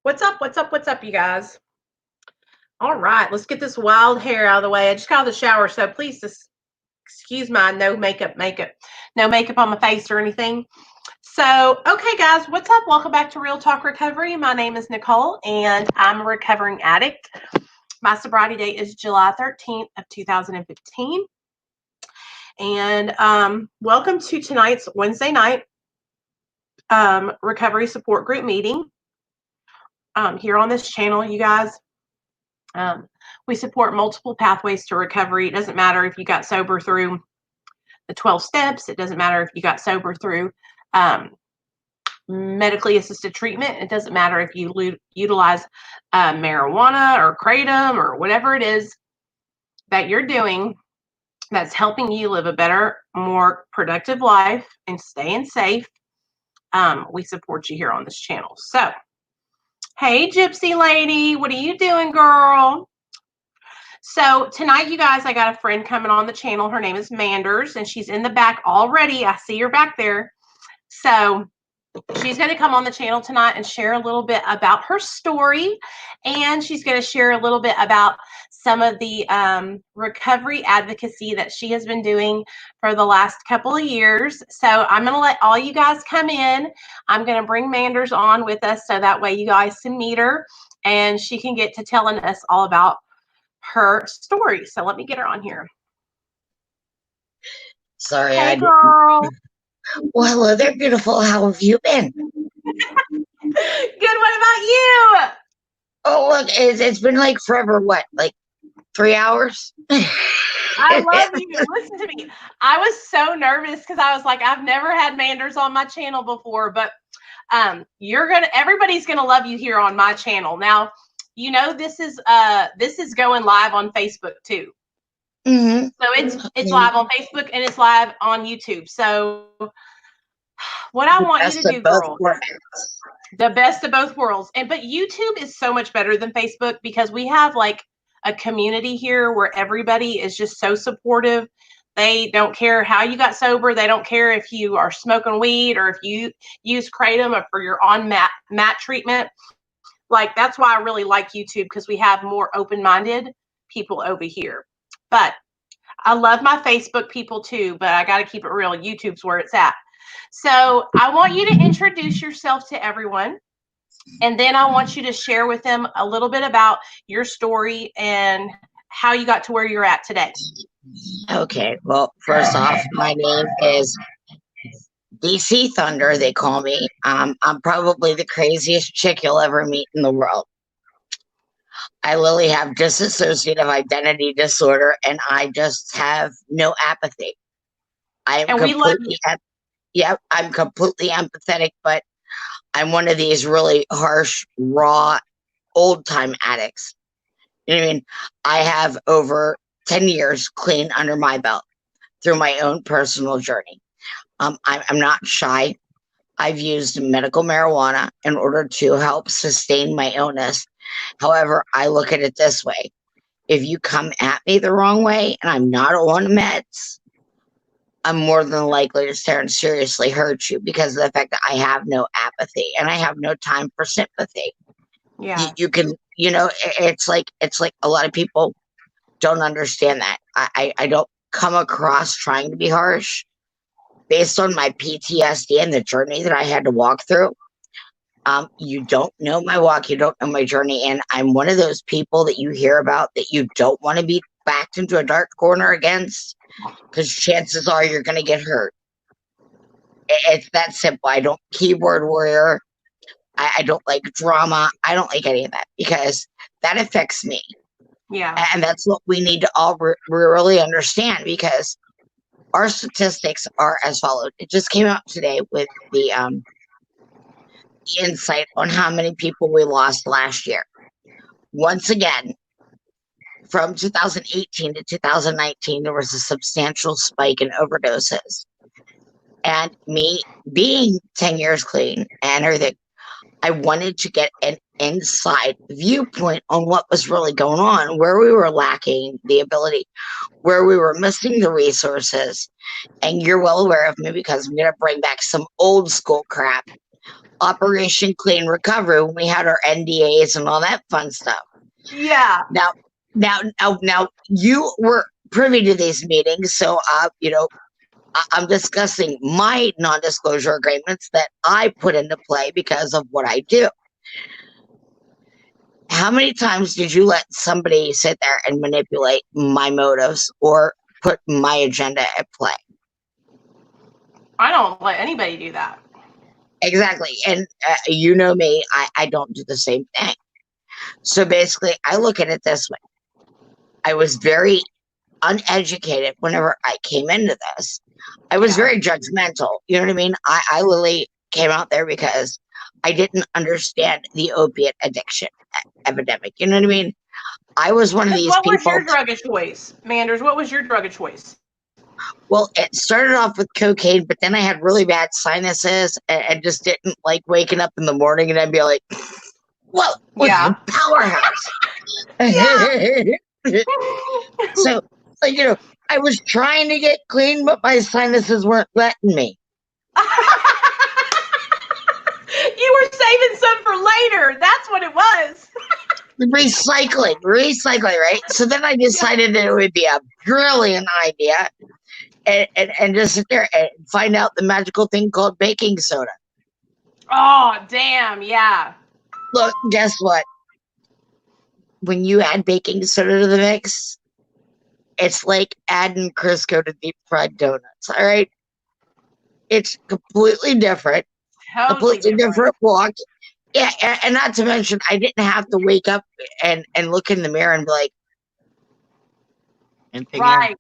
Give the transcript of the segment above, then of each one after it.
What's up? What's up? What's up, you guys? All right, let's get this wild hair out of the way. I just got out of the shower, so please just excuse my no makeup on my face or anything. So, okay, guys, what's up? Welcome back to Real Talk Recovery. My name is Nicole, and I'm a recovering addict. My sobriety date is July 13th of 2015. And welcome to tonight's Wednesday night recovery support group meeting. Here on this channel, you guys. We support multiple pathways to recovery. It doesn't matter if you got sober through the 12 steps. It doesn't matter if you got sober through medically assisted treatment. It doesn't matter if you utilize marijuana or kratom or whatever it is that you're doing that's helping you live a better, more productive life and staying safe. We support you here on this channel. So, hey, Gypsy lady, what are you doing, girl? So tonight, you guys, I got a friend coming on the channel. Her name is Manders, and she's in the back already. I see her back there. So she's going to come on the channel tonight and share a little bit about her story, and she's going to share a little bit about some of the recovery advocacy that she has been doing for the last couple of years. So I'm going to let all you guys come in. I'm going to bring Manders on with us so that way you guys can meet her, and she can get to telling us all about her story. So let me get her on here. Sorry, hey, girl. Well, hello there, beautiful. How have you been? Good. What about you? Oh, look, it's been like forever. What, like 3 hours? I love you. Listen to me. I was so nervous because I was like, I've never had Manders on my channel before, but everybody's gonna love you here on my channel. Now, you know, this is going live on Facebook too. Mm-hmm. So it's live on Facebook and it's live on YouTube. So what I want you to do, girl, the best of both worlds. But YouTube is so much better than Facebook because we have like a community here where everybody is just so supportive. They don't care how you got sober. They don't care if you are smoking weed or if you use kratom or for your on mat treatment. Like, that's why I really like YouTube, because we have more open-minded people over here. But I love my Facebook people too, but I got to keep it real. YouTube's where it's at. So I want you to introduce yourself to everyone, and then I want you to share with them a little bit about your story and how you got to where you're at today. Okay, well, first off, my name is DC Thunder, they call me. I'm probably the craziest chick you'll ever meet in the world. I literally have dissociative identity disorder, and I just have no apathy. I'm completely empathetic, but I'm one of these really harsh, raw, old-time addicts. You know what I mean? I have over 10 years clean under my belt through my own personal journey. I'm not shy. I've used medical marijuana in order to help sustain my illness. However, I look at it this way. If you come at me the wrong way and I'm not on meds, I'm more than likely to start and seriously hurt you because of the fact that I have no apathy and I have no time for sympathy. Yeah. You can, you know, it's like a lot of people don't understand that. I don't come across trying to be harsh. Based on my PTSD and the journey that I had to walk through, you don't know my walk, you don't know my journey, and I'm one of those people that you hear about that you don't want to be backed into a dark corner against, because chances are you're going to get hurt. It's that simple. I don't keyboard warrior. I don't like drama. I don't like any of that because that affects me. Yeah. And that's what we need to all really understand, because our statistics are as follows. It just came out today with the insight on how many people we lost last year. Once again, from 2018 to 2019, there was a substantial spike in overdoses. And me being 10 years clean and everything, I wanted to get an inside viewpoint on what was really going on, where we were lacking the ability, where we were missing the resources. And you're well aware of me because I'm going to bring back some old school crap. Operation Clean Recovery when we had our NDAs and all that fun stuff. Yeah. Now, you were privy to these meetings, so I'm discussing my non-disclosure agreements that I put into play because of what I do. How many times did you let somebody sit there and manipulate my motives or put my agenda at play? I don't let anybody do that. Exactly. And you know me, I don't do the same thing. So basically, I look at it this way. I was very uneducated whenever I came into this. I was very judgmental. You know what I mean? I literally came out there because I didn't understand the opiate addiction epidemic. You know what I mean? I was one of these What people. was your drug of choice, Manders? What was your drug of choice? Well, it started off with cocaine, but then I had really bad sinuses and just didn't like waking up in the morning and I'd be like, "Whoa, Yeah. powerhouse." So, like, I was trying to get clean, but my sinuses weren't letting me. You were saving some for later. That's what it was. Recycling, right? So then I decided that it would be a brilliant idea and just sit there and find out the magical thing called baking soda. Oh, damn, yeah. Look, guess what? When you add baking soda to the mix, it's like adding Crisco to deep fried donuts, all right? It's completely different. Totally Completely different. different walk. Yeah, and not to mention, I didn't have to wake up and look in the mirror and be like, Right.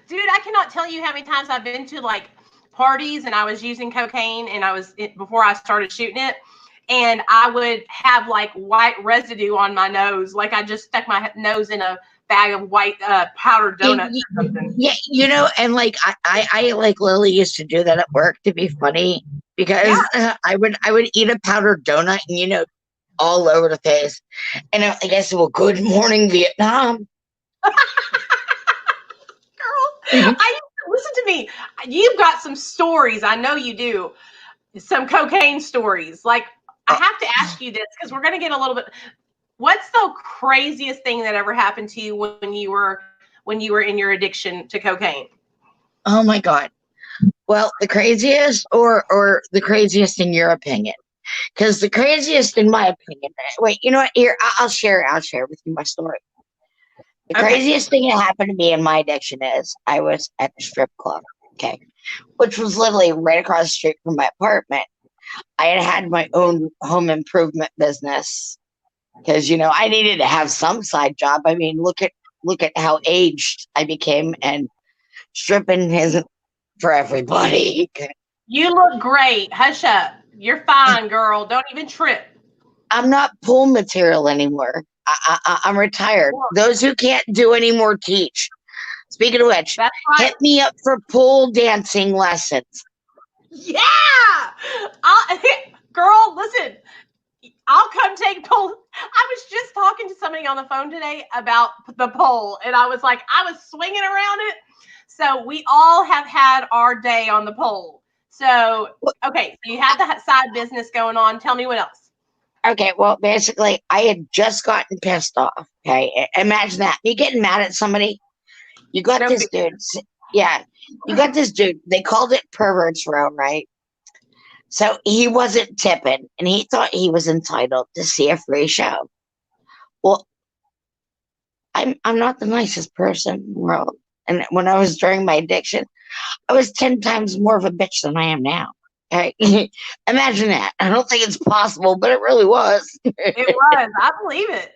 Dude, I cannot tell you how many times I've been to like parties and I was using cocaine and before I started shooting it, and I would have like white residue on my nose, like I just stuck my nose in a bag of white powdered donuts or something. Yeah, and like I like Lily used to do that at work to be funny because I would eat a powdered donut and all over the face, and I guess well, good morning Vietnam. Girl, listen to me. You've got some stories. I know you do. Some cocaine stories. Like, I have to ask you this because we're going to get a little bit. What's the craziest thing that ever happened to you when you were in your addiction to cocaine? Oh my God. Well, the craziest or the craziest in your opinion? Because the craziest in my opinion. Wait, you know what? Here, I'll share with you my story. The craziest thing that happened to me in my addiction is I was at the strip club, okay, which was literally right across the street from my apartment. I had my own home improvement business because I needed to have some side job. I mean, look at how aged I became, and stripping isn't for everybody. You look great. Hush up. You're fine, girl. Don't even trip. I'm not pool material anymore. I'm retired. Those who can't do any more teach. Speaking of which, hit me up for pole dancing lessons. Yeah, girl, listen. I'll come take pole. I was just talking to somebody on the phone today about the pole, and I was like, I was swinging around it. So we all have had our day on the pole. So, okay, so you had the side business going on. Tell me what else. Okay, well, basically, I had just gotten pissed off. Okay, imagine that. You getting mad at somebody. You got this dude. Yeah, you got this dude. They called it Perverts Row, right? So he wasn't tipping, and he thought he was entitled to see a free show. Well, I'm not the nicest person in the world. And when I was during my addiction, I was 10 times more of a bitch than I am now. Okay? Imagine that. I don't think it's possible, but it really was. It was. I believe it.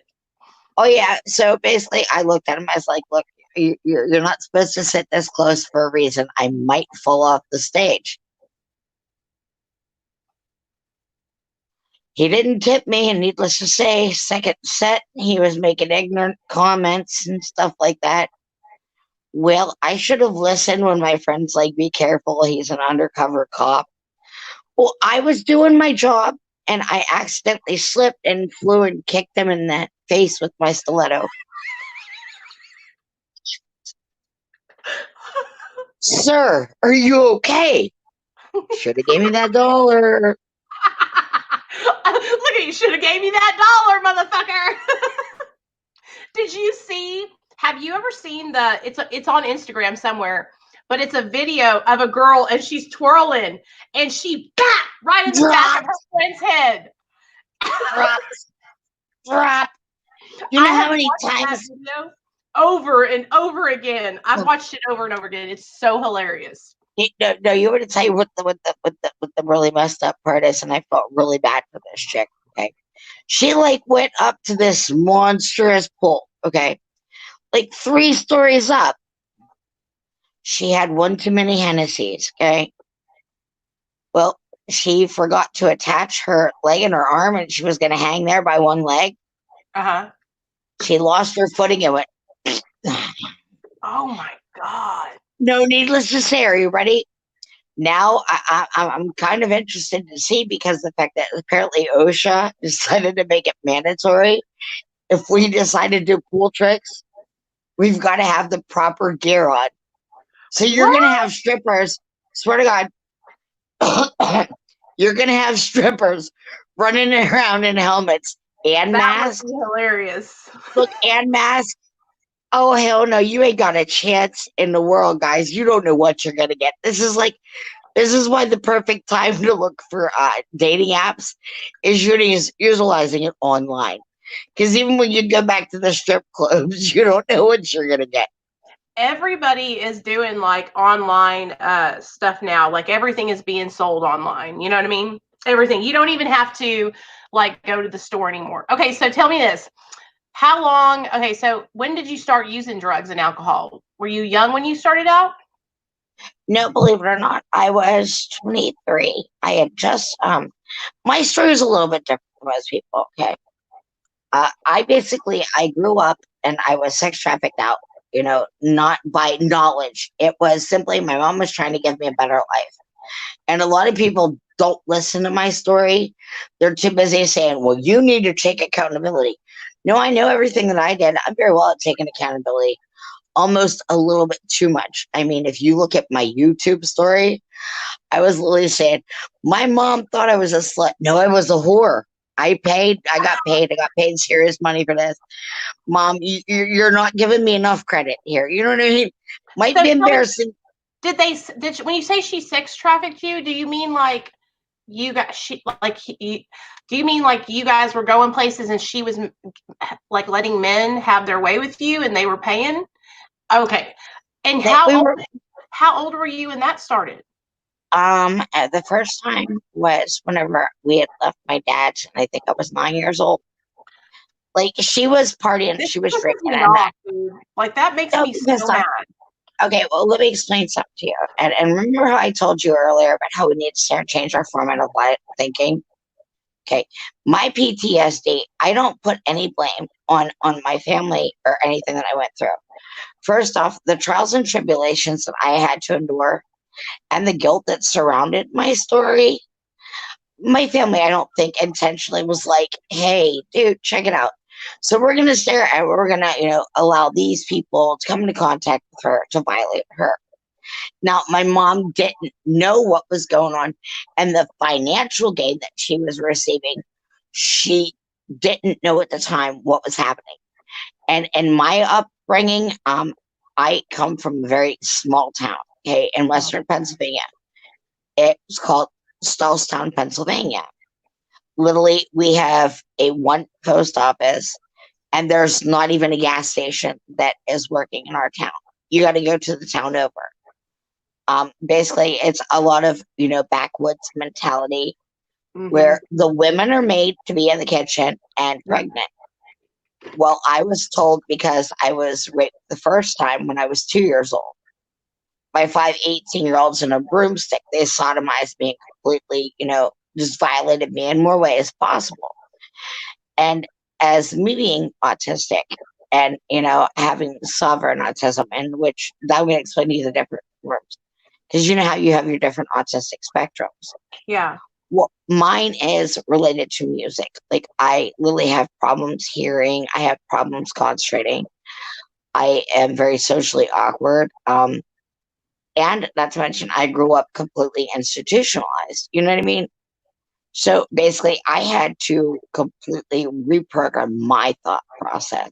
Oh, yeah. So basically, I looked at him. I was like, look, you're not supposed to sit this close for a reason. I might fall off the stage. He didn't tip me, and needless to say, second set, he was making ignorant comments and stuff like that. Well, I should have listened when my friend's like, be careful, he's an undercover cop. Well, I was doing my job, and I accidentally slipped and flew and kicked him in the face with my stiletto. Sir, are you okay? Should have gave me that $1. Look at you, should have gave me that dollar, motherfucker. Did you see? Have you ever seen the? It's on Instagram somewhere, but it's a video of a girl and she's twirling and she right in the back of her Drops, friend's head. drops, drop. You know how many That times? video over and over again. I've watched it over and over again. It's so hilarious. No, you want to tell you what the really messed up part is, and I felt really bad for this chick. Okay, she like went up to this monstrous pool. Okay, like 3 stories up. She had one too many Hennessy's. Okay, well, she forgot to attach her leg and her arm, and she was going to hang there by one leg. Uh-huh. She lost her footing and went. Oh my God. No, needless to say, are you ready? Now I'm kind of interested to see, because the fact that apparently OSHA decided to make it mandatory. If we decide to do pool tricks, we've got to have the proper gear on. So you're going to have strippers, swear to God, you're going to have strippers running around in helmets and masks. That would be hilarious. Look, and masks. Oh, hell no. You ain't got a chance in the world, guys. You don't know what you're going to get. This is why the perfect time to look for dating apps is utilizing it online. Because even when you go back to the strip clubs, you don't know what you're going to get. Everybody is doing like online stuff now. Like everything is being sold online. You know what I mean? Everything. You don't even have to like go to the store anymore. Okay, so tell me this. How long? Okay, so when did you start using drugs and alcohol? Were you young when you started out? No, believe it or not, I was 23. I had just, my story is a little bit different than most people, okay? I grew up and I was sex trafficked out, not by knowledge. It was simply my mom was trying to give me a better life. And a lot of people don't listen to my story. They're too busy saying, well, you need to take accountability. No, I know everything that I did. I'm very well at taking accountability, almost a little bit too much. I mean, if you look at my YouTube story, I was literally saying, my mom thought I was a slut. No, I was a whore. I got paid serious money for this. Mom, you're not giving me enough credit here. You know what I mean? Might So be tell me, embarrassing. when you say she sex trafficked you, do you mean like you got do you mean like you guys were going places and she was like letting men have their way with you and they were paying? Okay. And how old were you when that started? The first time was whenever we had left my dad's, and I think I was 9 years old. Like, she was partying, she was drinking, and that. Dude. Like that makes No, me so mad. Okay, well, let me explain something to you. And remember how I told you earlier about how we need to start change our format of thinking? Okay, my PTSD, I don't put any blame on my family or anything that I went through. First off, the trials and tribulations that I had to endure and the guilt that surrounded my story, my family, I don't think intentionally was like, hey, dude, check it out. So we're going to stare at, we're going to, allow these people to come into contact with her to violate her. Now, my mom didn't know what was going on, and the financial gain that she was receiving, she didn't know at the time what was happening. And in my upbringing, I come from a very small town, okay, in Western Pennsylvania. It was called Stallstown, Pennsylvania. Literally, we have one post office, and there's not even a gas station that is working in our town. You got to go to the town over. Basically, it's a lot of, backwoods mentality, where the women are made to be in the kitchen and pregnant. Well, I was told, because I was raped the first time when I was 2 years old by 5 18-year-olds in a broomstick. They sodomized me and completely, just violated me in more ways possible. And as me being autistic and, having sovereign autism, in which I'm going to explain to you the different rooms, because you know how you have your different autistic spectrums. Yeah. Well, mine is related to music. Like, I literally have problems hearing. I have problems concentrating. I am very socially awkward. And not to mention, I grew up completely institutionalized. You know what I mean? So basically, I had to completely reprogram my thought process.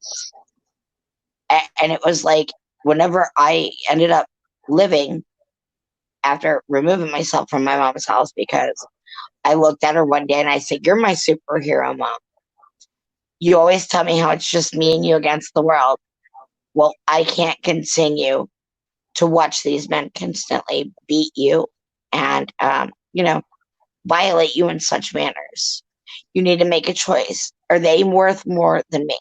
And it was like whenever I ended up living after removing myself from my mom's house, because I looked at her one day and I said, "You're my superhero, mom. You always tell me how it's just me and you against the world. Well, I can't continue to watch these men constantly beat you and, violate you in such manners. You need to make a choice. Are they worth more than me?"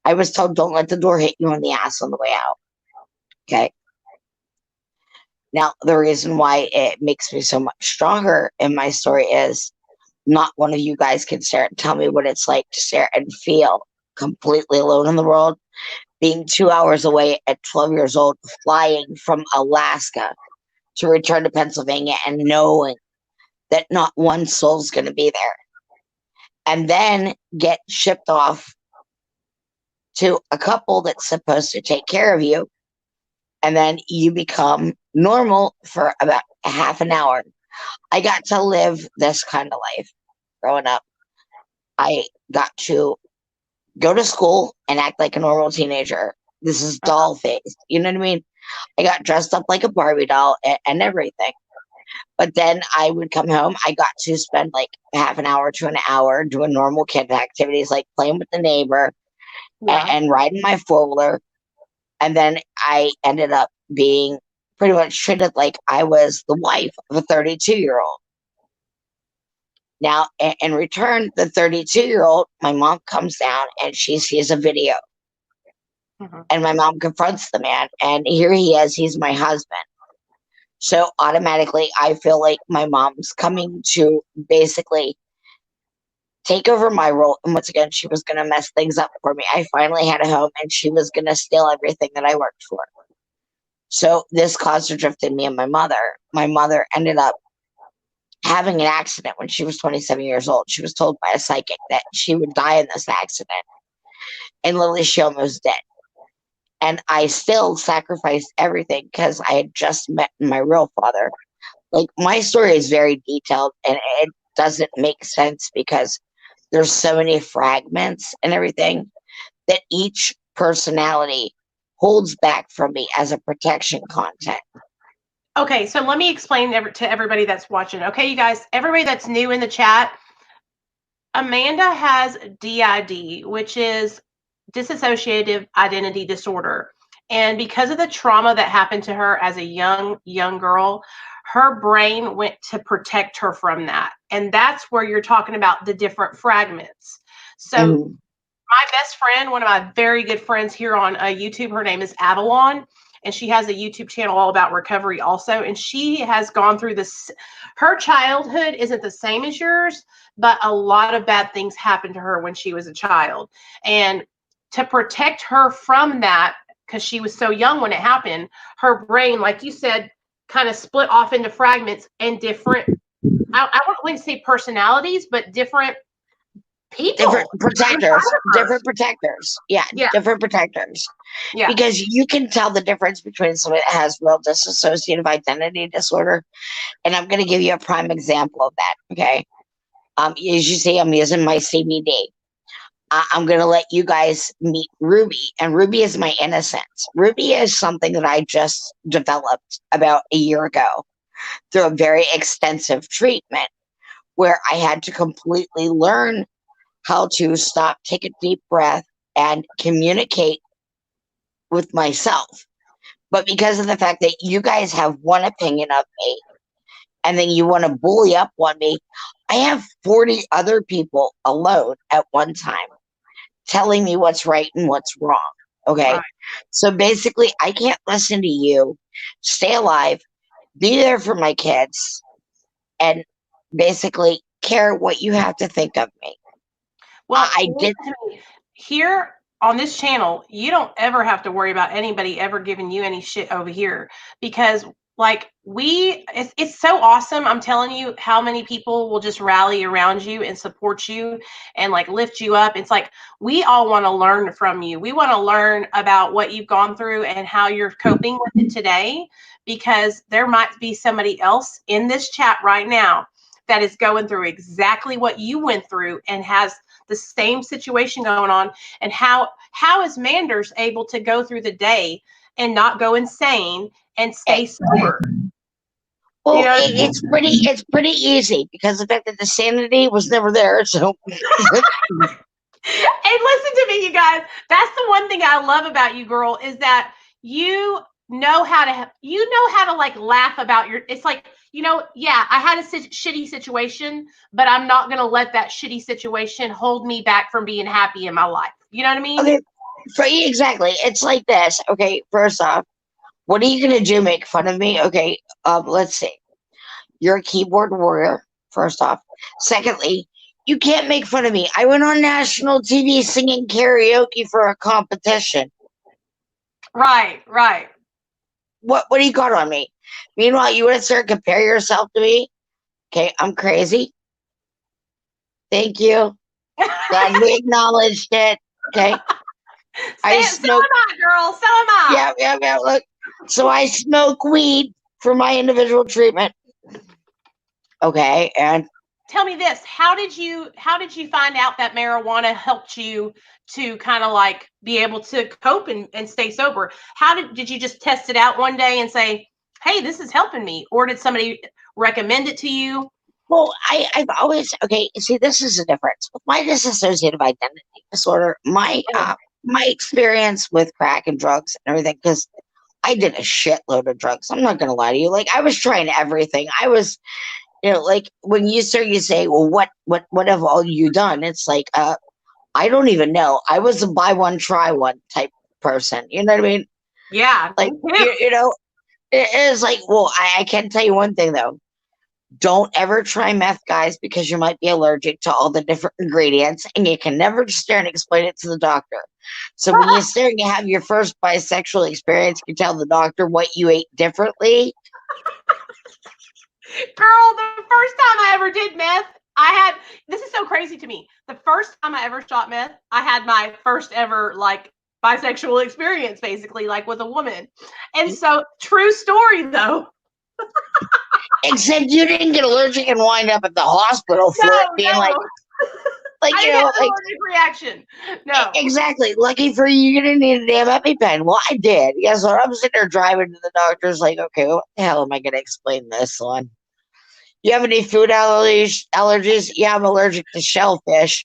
I was told, "Don't let the door hit you in the ass on the way out." Okay. Now, the reason why it makes me so much stronger in my story is not one of you guys can stare and tell me what it's like to stare and feel completely alone in the world, being 2 hours away at 12 years old, flying from Alaska to return to Pennsylvania and knowing that not one soul's going to be there. And then get shipped off to a couple that's supposed to take care of you. And then you become normal for about a half an hour. I got to live this kind of life growing up. I got to go to school and act like a normal teenager. This is doll face. You know what I mean? I got dressed up like a Barbie doll and everything. But then I would come home. I got to spend like half an hour to an hour doing normal kid activities like playing with the neighbor and riding my four-wheeler. And then I ended up being pretty much treated like I was the wife of a 32-year-old. Now, in return, the 32-year-old, my mom comes down and she sees a video. And my mom confronts the man, and here he is. He's my husband. So automatically, I feel like my mom's coming to basically take over my role. And once again, she was going to mess things up for me. I finally had a home, and she was going to steal everything that I worked for. So this caused a drift in me and my mother. My mother ended up having an accident when she was 27 years old. She was told by a psychic that she would die in this accident. And literally, she almost did. And I still sacrificed everything because I had just met my real father. Like, my story is very detailed and it doesn't make sense because there's so many fragments and everything that each personality holds back from me as a protection content. Okay, so let me explain to everybody that's watching. Okay, you guys, everybody that's new in the chat, Amanda has DID, which is dissociative identity disorder. And because of the trauma that happened to her as a young girl, her brain went to protect her from that. And that's where you're talking about the different fragments. So my best friend, one of my very good friends here on YouTube, her name is Avalon, and she has a YouTube channel all about recovery also. And she has gone through this. Her childhood isn't the same as yours, but a lot of bad things happened to her when she was a child. And to protect her from that, because she was so young when it happened, her brain, like you said, kind of split off into fragments and different, I wouldn't say personalities, but different people. Different protectors. Yeah, different protectors. Yeah. Because you can tell the difference between somebody that has real dissociative identity disorder. And I'm going to give you a prime example of that. Okay. As you see, I'm using my CBD. I'm going to let you guys meet Ruby. And Ruby is my innocence. Ruby is something that I just developed about a year ago through a very extensive treatment where I had to completely learn how to stop, take a deep breath, and communicate with myself. But because of the fact that you guys have one opinion of me, and then you want to bully up on me, I have 40 other people alone at one time telling me what's right and what's wrong. Okay. Right. So basically, I can't listen to you, stay alive, be there for my kids, and basically care what you have to think of me. Well, I did here on this channel, you don't ever have to worry about anybody ever giving you any shit over here, because like it's so awesome. I'm telling you how many people will just rally around you and support you and like lift you up. It's like, we all want to learn from you. We want to learn about what you've gone through and how you're coping with it today, because there might be somebody else in this chat right now that is going through exactly what you went through and has the same situation going on, and how is Manders able to go through the day and not go insane and stay sober? Well, You know, it's pretty easy because the fact that the sanity was never there. So, and listen to me, you guys. That's the one thing I love about you, girl, is that you know how to like laugh about your. It's like, yeah, I had a shitty situation, but I'm not gonna let that shitty situation hold me back from being happy in my life. You know what I mean? okay, exactly. It's like this. Okay, first off, what are you gonna do? Make fun of me? Okay, let's see. You're a keyboard warrior. First off, secondly, you can't make fun of me. I went on national TV singing karaoke for a competition. Right. What do you got on me? Meanwhile, you want to start compare yourself to me? Okay, I'm crazy. Thank you. Glad we acknowledged it. Okay. So am I, girl. So am I. Yeah. Look, so I smoke weed for my individual treatment. Okay, and tell me this: how did you find out that marijuana helped you to kind of like be able to cope and stay sober? How did you just test it out one day and say, "Hey, this is helping me," or did somebody recommend it to you? Well, I've always, okay, see, this is the difference. With my dissociative identity disorder, my experience with crack and drugs and everything, because I did a shitload of drugs. I'm not gonna lie to you. Like, I was trying everything. I was, like when you say, well, what have all you done? It's like, I don't even know. I was a buy one, try one type person. You know what I mean? Yeah. Like, it is like, well, I can tell you one thing though. Don't ever try meth, guys, because you might be allergic to all the different ingredients, and you can never just stare and explain it to the doctor. So when you stare and you have your first bisexual experience, you tell the doctor what you ate differently. Girl, the first time I ever did meth, this is so crazy to me. The first time I ever shot meth, I had my first ever like bisexual experience, basically, like with a woman. And so, true story though. Except you didn't get allergic and wind up at the hospital for it being like I didn't have an allergic reaction. No. Exactly. Lucky for you, you didn't need a damn EpiPen. Well, I did. Yes, so I'm sitting there driving to the doctor's like, okay, what the hell am I going to explain this on? You have any food allergies? Yeah, I'm allergic to shellfish.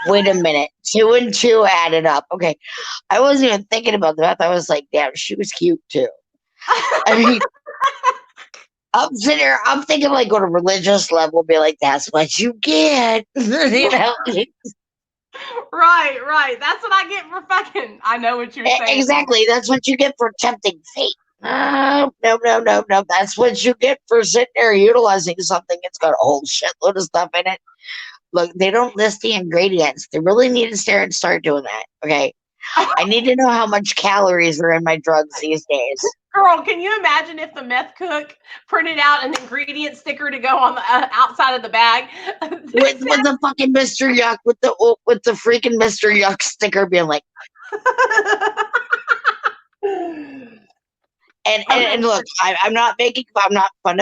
Wait a minute. 2 and 2 added up. Okay. I wasn't even thinking about that. I was like, damn, she was cute too. I mean, I'm sitting there, I'm thinking like on a religious level, be like, that's what you get. You know? Right. That's what I get for fucking. I know what you're saying. Exactly. That's what you get for tempting fate. No. That's what you get for sitting there utilizing something. It's got a whole shitload of stuff in it. Look, they don't list the ingredients. They really need to start doing that. Okay. I need to know how much calories are in my drugs these days. Girl, can you imagine if the meth cook printed out an ingredient sticker to go on the outside of the bag with the fucking Mr. Yuck, with the freaking Mr. Yuck sticker being like, and look, I'm not making fun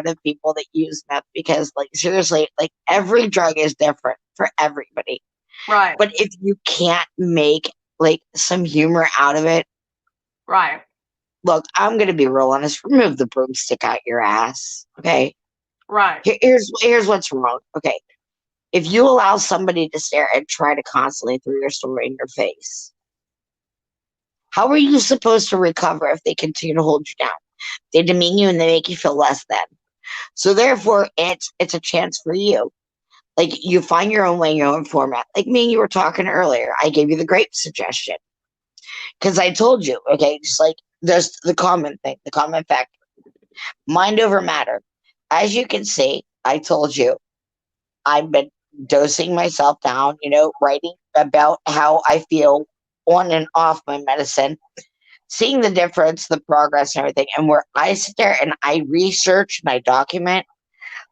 of people that use meth, because like seriously, like every drug is different for everybody. Right. But if you can't make like some humor out of it, right. Look, I'm gonna be real honest. Remove the broomstick out your ass. Okay. Right. Here's what's wrong. Okay. If you allow somebody to stare and try to constantly throw your story in your face, how are you supposed to recover if they continue to hold you down? They demean you and they make you feel less than. So therefore, it's a chance for you. Like, you find your own way, your own format. Like me and you were talking earlier. I gave you the grape suggestion. Because I told you, okay, just like there's the common thing, the common factor. Mind over matter. As you can see, I told you, I've been dosing myself down, writing about how I feel on and off my medicine, seeing the difference, the progress and everything. And where I sit there and I research and I document,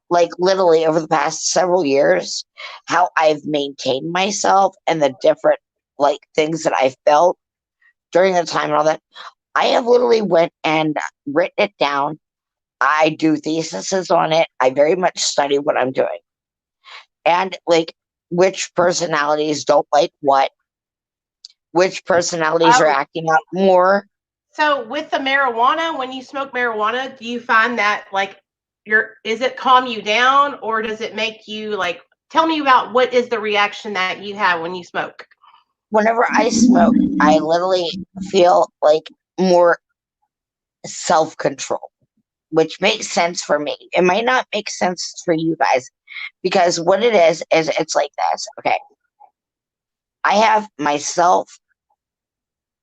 like literally over the past several years, how I've maintained myself and the different like things that I felt during the time and all that. I have literally went and written it down. I do theses on it. I very much study what I'm doing. And like which personalities don't like what, which personalities are Oh, acting out more. so with the marijuana, when you smoke marijuana, do you find that like is it calm you down, or does it make you like, tell me about what is the reaction that you have when you smoke? Whenever I smoke, I literally feel like more self control, which makes sense for me. It might not make sense for you guys because what it is it's like this. Okay. I have myself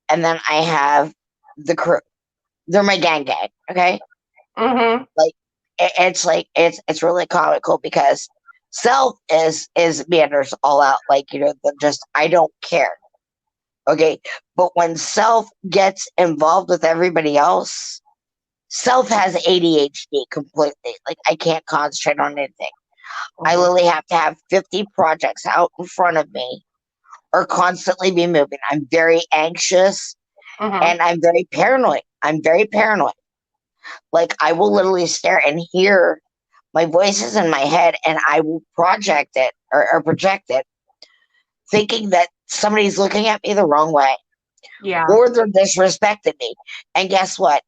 and then I have the crew. They're my gang. Okay. Mm-hmm. Like it's like it's really comical because self is Manders all out. Like, just I don't care. Okay. But when self gets involved with everybody else, self has ADHD completely. Like I can't concentrate on anything. I Mm-hmm. literally have to have 50 projects out in front of me or constantly be moving. I'm very anxious Mm-hmm. and I'm very paranoid. I'm very paranoid. Like I will literally stare and hear my voices in my head and I will project it or project it thinking that somebody's looking at me the wrong way Yeah. or they're disrespecting me. And guess what?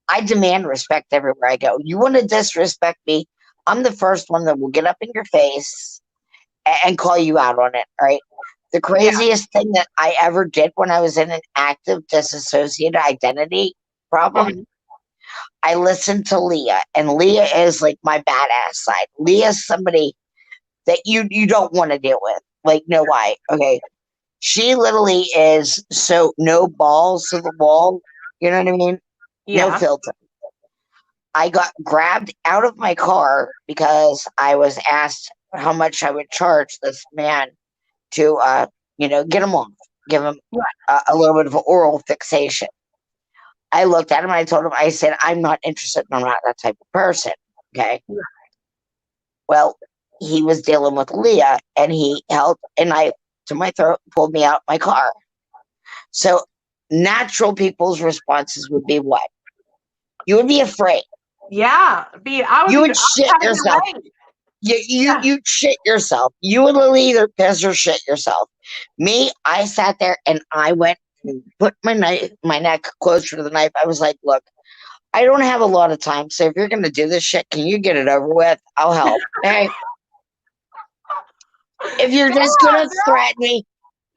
I demand respect everywhere I go. You want to disrespect me? I'm the first one that will get up in your face and call you out on it. All right. The Yeah. craziest thing that I ever did when I was in an active dissociative identity problem, Mm-hmm. I listened to Leah, and Leah is like my badass side. Leah's somebody that you don't want to deal with. Like, no why. Okay. She literally is so no balls to the wall. You know what I mean? No Yeah. filter. I got grabbed out of my car because I was asked how much I would charge this man to, get him off, give him a little bit of an oral fixation. I looked at him and I told him, I said, I'm not interested. I'm not that type of person. Okay. Yeah. Well, he was dealing with Leah and he held a knife to my throat, pulled me out my car. So natural people's responses would be what? You would be afraid. Yeah. I would You be, would I would shit try to get yourself. away. You Yeah. you shit yourself. You would literally either piss or shit yourself. Me, I sat there and I went and put my neck closer to the knife. I was like, look, I don't have a lot of time, so if you're gonna do this shit, can you get it over with? I'll help. Hey, if you're just gonna threaten me,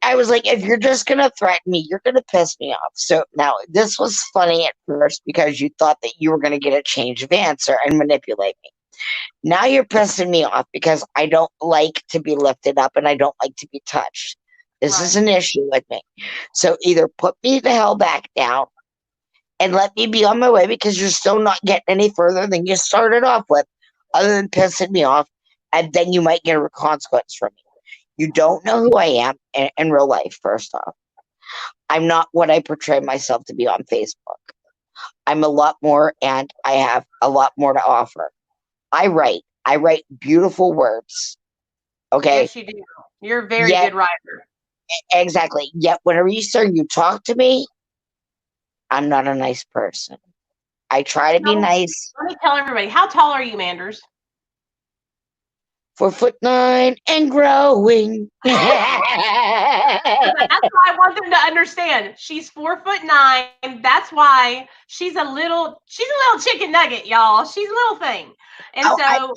I was like, if you're just gonna threaten me, you're gonna piss me off. So now this was funny at first because you thought that you were gonna get a change of answer and manipulate me. Now you're pissing me off because I don't like to be lifted up and I don't like to be touched. This is Right. an issue with me. So either put me the hell back down and let me be on my way because you're still not getting any further than you started off with, other than pissing me off, and then you might get a consequence from me. You don't know who I am in real life, first off. I'm not what I portray myself to be on Facebook. I'm a lot more and I have a lot more to offer. I write. I write beautiful words. Okay. Yes, you do. You're a very Yet, good writer. exactly. Yet, whenever you talk to me, I'm not a nice person. I try to be So nice. let me tell everybody, how tall are you, Manders? 4'9" and growing. That's why I want them to understand. She's 4'9". That's why she's a little chicken nugget, y'all. She's a little thing. And Oh, so,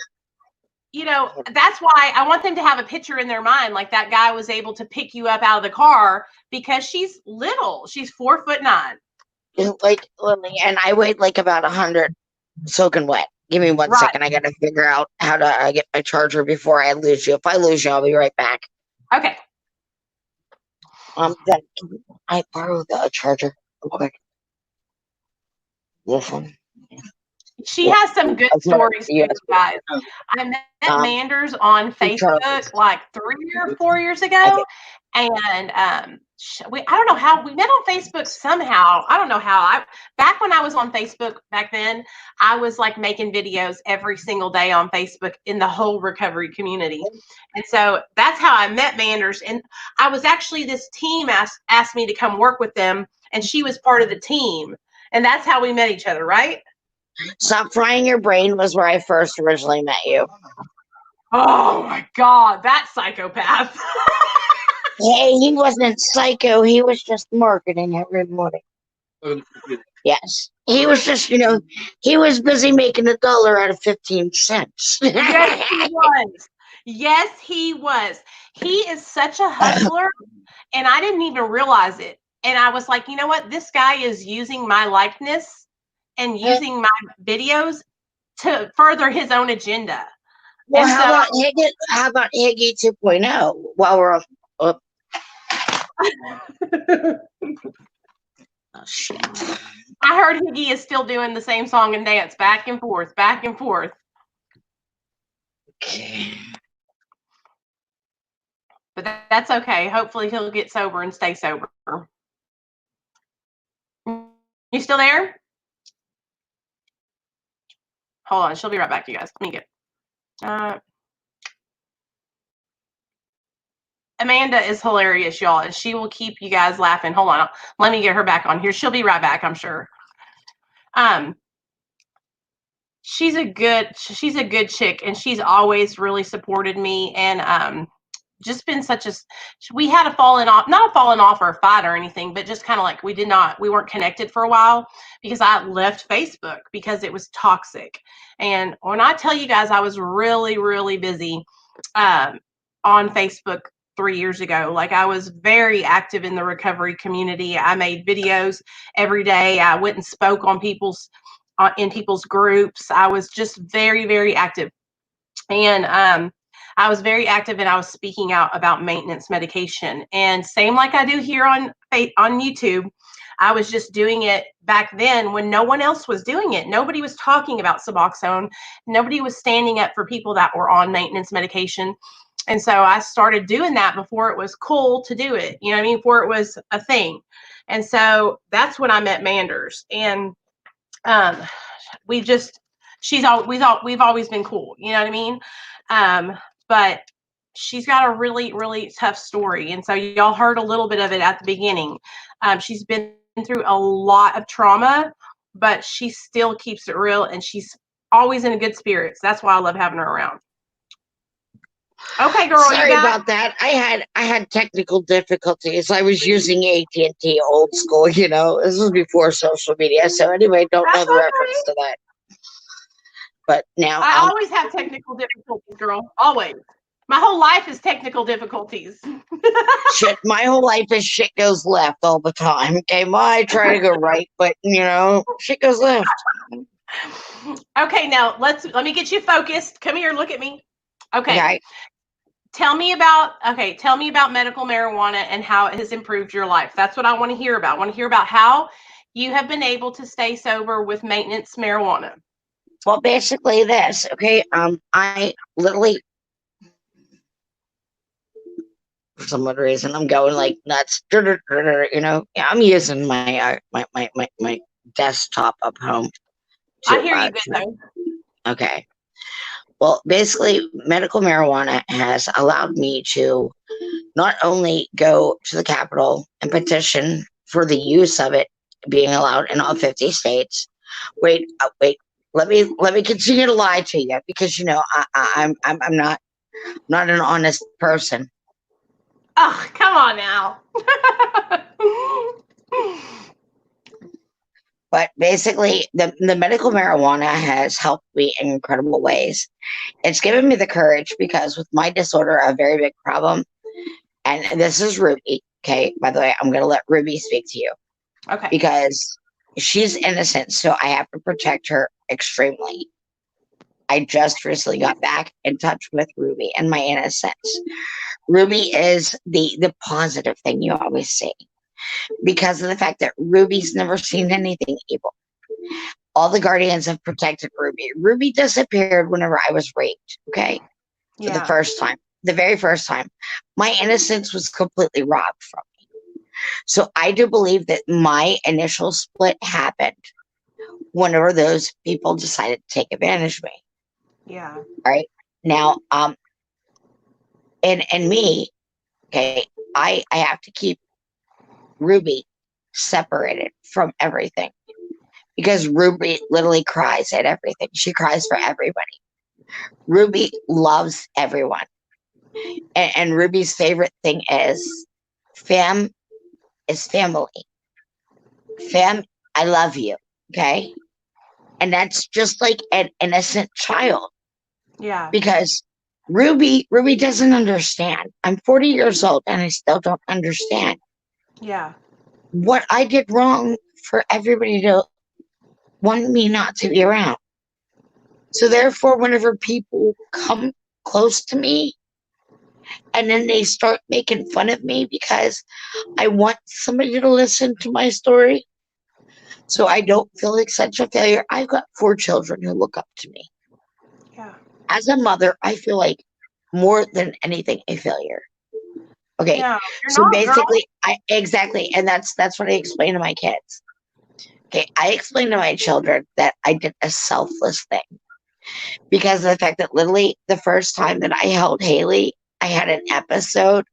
that's why I want them to have a picture in their mind, like that guy was able to pick you up out of the car because she's little. She's 4'9". like Lily, and I weighed like about 100 soaking wet. Give me one Right. second. I gotta figure out how to get my charger before I lose you. If I lose you, I'll be right back. Okay. Then can I borrow the charger real quick? This one. She Yeah. has some good That's not a stories too, USB. guys. I met Manders on Two Facebook chargers. like 3 or 4 years Okay. ago, and I don't know how we met on Facebook somehow. I don't know how. Back when I was on Facebook back then, I was like making videos every single day on Facebook in the whole recovery community, and so that's how I met Manders. And I was actually, this team asked me to come work with them, and she was part of the team, and that's how we met each other, right? Stop Frying Your Brain was where I first originally met you. Oh my God, that psychopath. Hey, he wasn't psycho. He was just marketing every morning. Yes. He was just, he was busy making $1 out of 15 cents. Yes, he was. Yes, he was. He is such a hustler, and I didn't even realize it. And I was like, you know what? This guy is using my likeness and using my videos to further his own agenda. Well, And how about Higgy 2.0 while we're oh shit. I heard Higgy is still doing the same song and dance back and forth, back and forth. Okay. But that's okay. Hopefully he'll get sober and stay sober. You still there? Hold on. She'll be right back, you guys. Let me get Amanda is hilarious, y'all, and she will keep you guys laughing. Hold on. Let me get her back on here. She'll be right back, I'm sure. She's a good chick, and she's always really supported me, and just been we had not a falling off or a fight or anything, but just kind of like we weren't connected for a while because I left Facebook because it was toxic. And when I tell you guys, I was really, really busy on Facebook 3 years ago. Like, I was very active in the recovery community. I made videos every day. I went and spoke on in people's groups. I was just very, very active. And I was very active, and I was speaking out about maintenance medication. And same like I do here on YouTube, I was just doing it back then when no one else was doing it. Nobody was talking about Suboxone. Nobody was standing up for people that were on maintenance medication. And so I started doing that before it was cool to do it. You know what I mean? Before it was a thing. And so that's when I met Manders. And we've always been cool. You know what I mean? But she's got a really, really tough story. And so y'all heard a little bit of it at the beginning. She's been through a lot of trauma, but she still keeps it real, and she's always in a good spirits. That's why I love having her around. Okay, girl. Sorry about that. I had technical difficulties. I was using AT&T old school. This was before social media. So anyway, don't know the reference to that. But now I always have technical difficulties, girl. Always. My whole life is technical difficulties. Shit, my whole life is shit goes left all the time. Okay, I try to go right, but shit goes left. Okay, now let me get you focused. Come here, look at me. Okay. Tell me about medical marijuana and how it has improved your life. That's what I want to hear about. I want to hear about how you have been able to stay sober with maintenance marijuana. Well, basically this, okay? I literally, for some other reason, I'm going like nuts. I'm using my desktop up home. I hear you good though. Okay. Well, basically, medical marijuana has allowed me to not only go to the Capitol and petition for the use of it being allowed in all 50 states. Wait. Let me continue to lie to you because I'm not an honest person. Oh, come on now. But basically, the medical marijuana has helped me in incredible ways. It's given me the courage because with my disorder, a very big problem, and this is Ruby. Okay, by the way, I'm going to let Ruby speak to you. Okay. Because she's innocent, so I have to protect her extremely. I just recently got back in touch with Ruby and my innocence. Ruby is the positive thing you always see because of the fact that Ruby's never seen anything evil. All the guardians have protected Ruby. Ruby disappeared whenever I was raped, okay? For the first time. The very first time. My innocence was completely robbed from me. So I do believe that my initial split happened whenever those people decided to take advantage of me. Yeah. All right. Now, and me, okay, I have to keep Ruby separated from everything because Ruby literally cries at everything. She cries for everybody. Ruby loves everyone. And Ruby's favorite thing is fam is family. Fam, I love you. Okay. And that's just like an innocent child. Yeah. Because Ruby doesn't understand. I'm 40 years old and I still don't understand Yeah. what I did wrong for everybody to want me not to be around. So therefore, whenever people come close to me and then they start making fun of me because I want somebody to listen to my story so I don't feel like such a failure. I've got 4 children who look up to me. Yeah. As a mother, I feel like more than anything a failure. Okay. No, you're So not, girl. basically, exactly, and that's what I explain to my kids. Okay, I explain to my children that I did a selfless thing because of the fact that literally the first time that I held Haley, I had an episode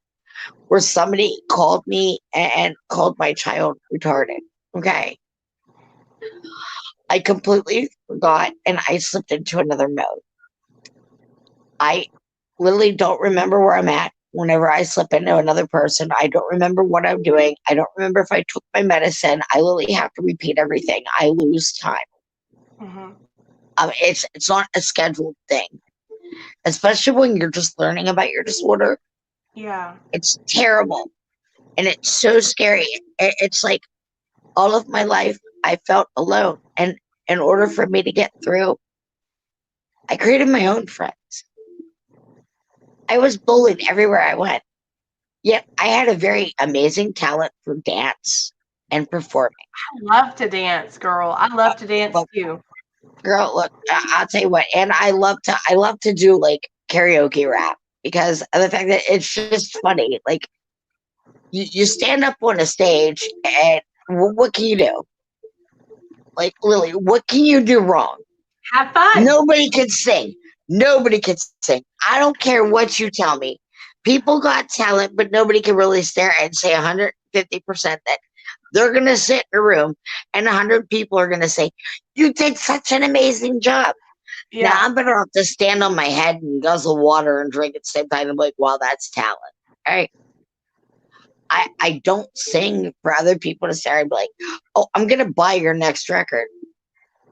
where somebody called me and called my child retarded. Okay. I completely forgot and I slipped into another mode. I literally don't remember where I'm at whenever I slip into another person. I don't remember what I'm doing. I don't remember if I took my medicine. I literally have to repeat everything. I lose time. Mm-hmm. It's not a scheduled thing, especially when you're just learning about your disorder. Yeah. It's terrible and it's so scary. It's like all of my life I felt alone, and in order for me to get through, I created my own friends. I was bullied everywhere I went. Yet I had a very amazing talent for dance and performing. I love to dance, girl. I love to dance But too. girl, look, I'll tell you what, and I love to do like karaoke rap because of the fact that it's just funny. Like you stand up on a stage and what can you do? Like Lily, what can you do wrong? Have fun. Nobody can sing. Nobody can sing. I don't care what you tell me. People got talent, but nobody can really stare and say 150% that they're going to sit in a room and 100 people are going to say, you did such an amazing job. Now, Yeah. I'm better off to stand on my head and guzzle water and drink at the same time and be like, wow, that's talent. All right. I don't sing for other people to stare and be like, oh, I'm going to buy your next record.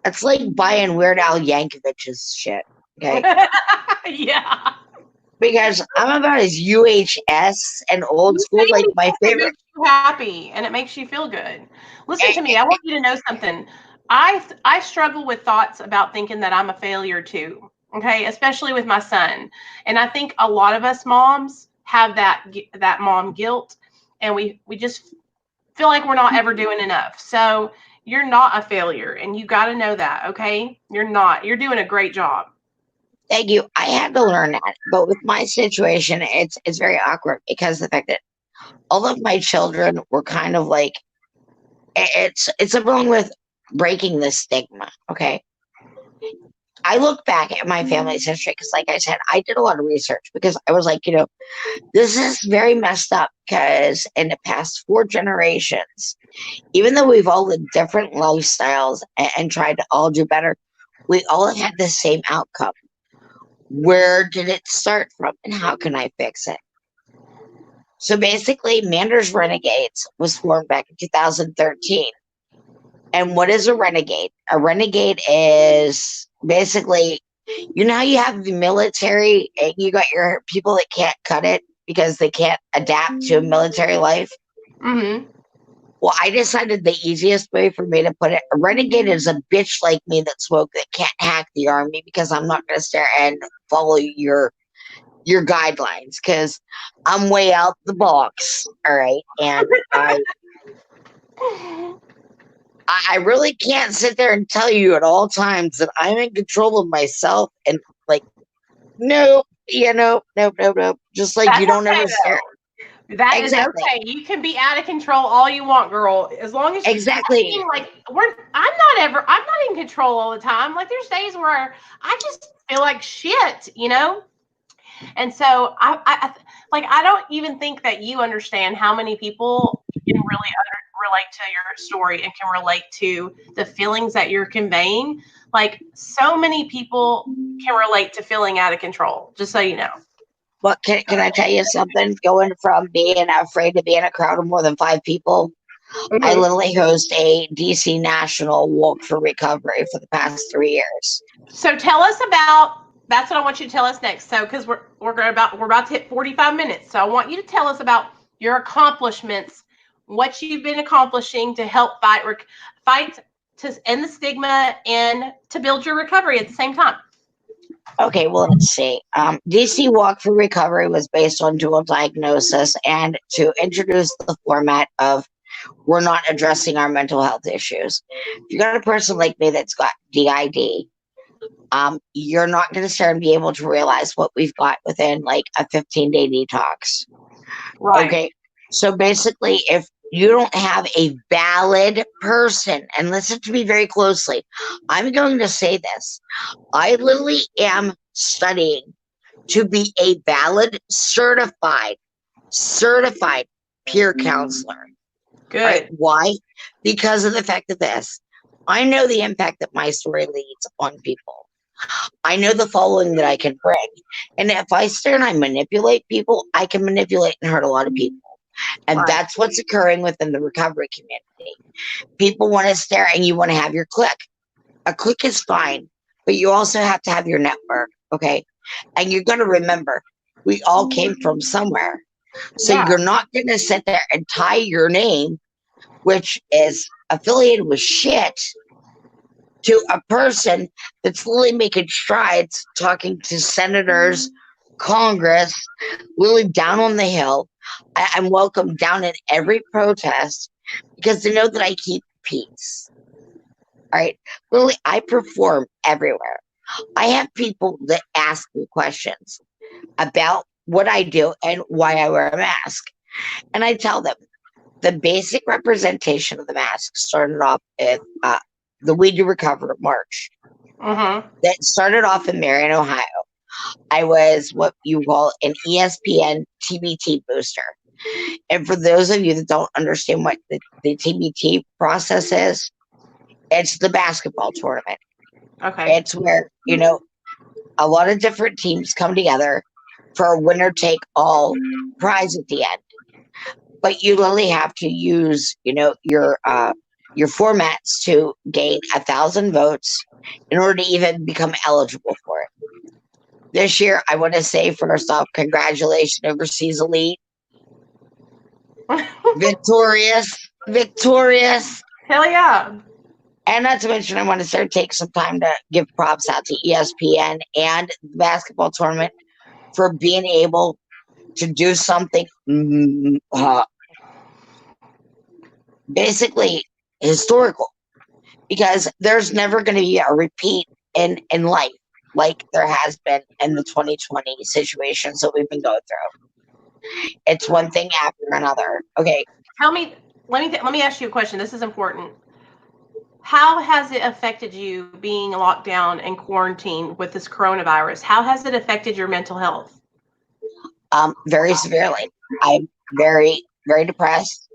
That's like buying Weird Al Yankovic's shit. Okay. Yeah. Because I'm about as UHS and old You school. say Like my anything that favorite. makes you happy and it makes you feel good. Listen eh, to me. I want you to know something. I struggle with thoughts about thinking that I'm a failure too. Okay, especially with my son. And I think a lot of us moms have that mom guilt, and we just feel like we're not ever doing enough. So you're not a failure, and you got to know that. Okay, you're not. You're doing a great job. Thank you. I had to learn that, but with my situation, it's very awkward because the fact that all of my children were kind of like it's along with breaking the stigma. Okay, I look back at my family's history because, like I said, I did a lot of research because I was like, this is very messed up because in the past 4 generations, even though we've all lived different lifestyles and tried to all do better, we all have had the same outcome. Where did it start from and how can I fix it? So basically, Manders Renegades was formed back in 2013. And what is a renegade? A renegade is basically, how you have the military and you got your people that can't cut it because they can't adapt to a military life? Mm-hmm. Well, I decided the easiest way for me to put it, a renegade is a bitch like me that's woke that can't hack the army because I'm not going to stare and follow your guidelines because I'm way out the box. All right. And I really can't sit there and tell you at all times that I'm in control of myself and like, no, nope. Just like That's you don't okay, ever stare. That is Exactly. okay. You can be out of control all you want, girl. As long as I Exactly. mean, like I'm not in control all the time. Like there's days where I just feel like shit, And so I like I don't even think that you understand how many people can really relate to your story and can relate to the feelings that you're conveying. Like, so many people can relate to feeling out of control, just so you know. But can I tell you something? Going from being afraid to be in a crowd of more than 5 people, I literally host a DC National Walk for Recovery for the past 3 years. So tell us about, that's what I want you to tell us next. So, because we're about to hit 45 minutes. So I want you to tell us about your accomplishments, what you've been accomplishing to help fight to end the stigma and to build your recovery at the same time. Okay, well, let's see. DC Walk for Recovery was based on dual diagnosis and to introduce the format of we're not addressing our mental health issues. If you got a person like me that's got DID, you're not going to start and be able to realize what we've got within like a 15-day detox. Right. Okay, so basically, if you don't have a valid person, and listen to me very closely, I'm going to say this. I literally am studying to be a valid, certified peer counselor. Good. Right? Why? Because of the fact of this. I know the impact that my story leads on people. I know the following that I can bring. And if I stare and I manipulate people, I can manipulate and hurt a lot of people. And Right. that's what's occurring within the recovery community. People want to stare and you want to have your clique. A clique is fine, but you also have to have your network, okay? And you're going to remember, we all came from somewhere. So Yeah. you're not going to sit there and tie your name, which is affiliated with shit, to a person that's really making strides, talking to senators, Congress, really down on the Hill. I'm welcome down in every protest because they know that I keep peace. All right. Literally, I perform everywhere. I have people that ask me questions about what I do and why I wear a mask. And I tell them the basic representation of the mask started off at the We Do Recover March. That started off in Marion, Ohio. I was what you call an ESPN TBT booster. And for those of you that don't understand what the TBT process is, it's the basketball tournament. Okay. It's where, a lot of different teams come together for a winner take all prize at the end. But you literally have to use, your formats to gain 1,000 votes in order to even become eligible for it. This year, I want to say first off, congratulations, Overseas Elite. Victorious. Hell yeah. And not to mention, I want to start take some time to give props out to ESPN and the basketball tournament for being able to do something basically historical, because there's never going to be a repeat in life like there has been in the 2020 situations that we've been going through. It's one thing after another. Okay. Let me ask you a question. This is important. How has it affected you being locked down and quarantined with this coronavirus? How has it affected your mental health? Very severely. I'm very, very depressed.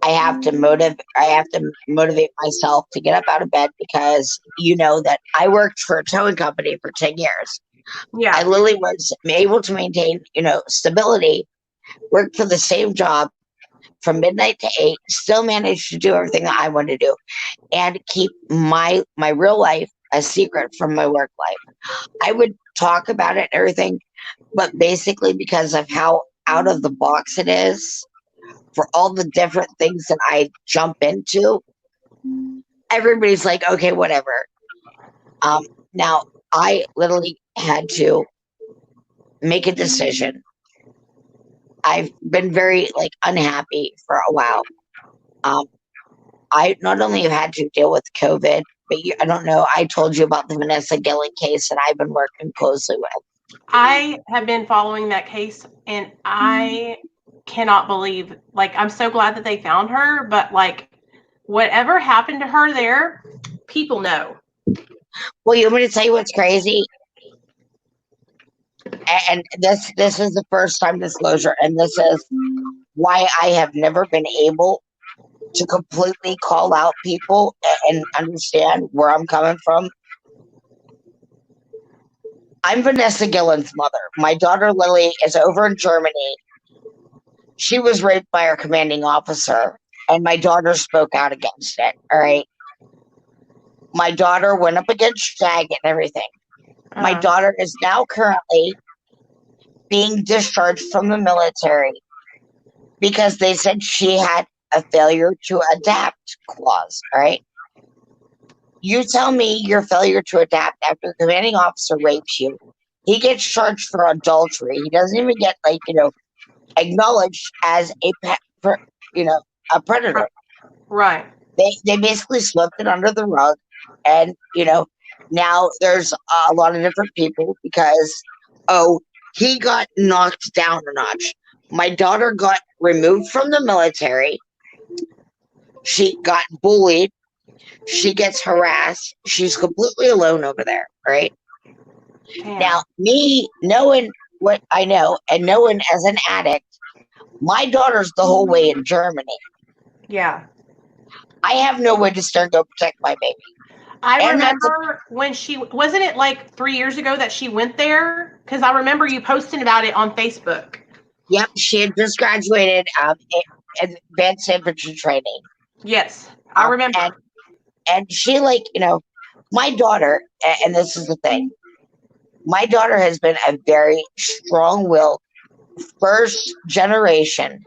I have to motivate myself to get up out of bed because you know that I worked for a towing company for 10 years. Yeah. I literally was able to maintain, stability, worked for the same job from midnight to 8, still managed to do everything that I wanted to do and keep my real life a secret from my work life. I would talk about it and everything, but basically because of how out of the box it is, for all the different things that I jump into, everybody's like, okay, whatever. Now, I literally had to make a decision. I've been very unhappy for a while. I not only have had to deal with COVID, but I don't know, I told you about the Vanessa Gillen case that I've been working closely with. I have been following that case, and I cannot believe, I'm so glad that they found her, but whatever happened to her there, people know. Well, you want me to tell you what's crazy? And this is the first time disclosure, and this is why I have never been able to completely call out people and understand where I'm coming from. I'm Vanessa Gillen's mother. My daughter Lily is over in Germany. She was raped by her commanding officer, and my daughter spoke out against it. All right. My daughter went up against SHAG and everything. My daughter is now currently being discharged from the military because they said she had a failure to adapt clause. All right. You tell me your failure to adapt after the commanding officer rapes you. He gets charged for adultery. He doesn't even get, like, acknowledged as a a predator. Right. They basically swept it under the rug, and now there's a lot of different people because he got knocked down a notch. My daughter got removed from the military. She got bullied. She gets harassed. She's completely alone over there, right? Damn. Now, me knowing what I know and knowing as an addict, my daughter's the whole way in Germany. Yeah. I have no way to start to protect my baby. I remember when wasn't it like 3 years ago that she went there? Because I remember you posting about it on Facebook. Yep, she had just graduated in advanced infantry training. Yes, I remember. And she, my daughter, and this is the thing, my daughter has been a very strong-willed, first generation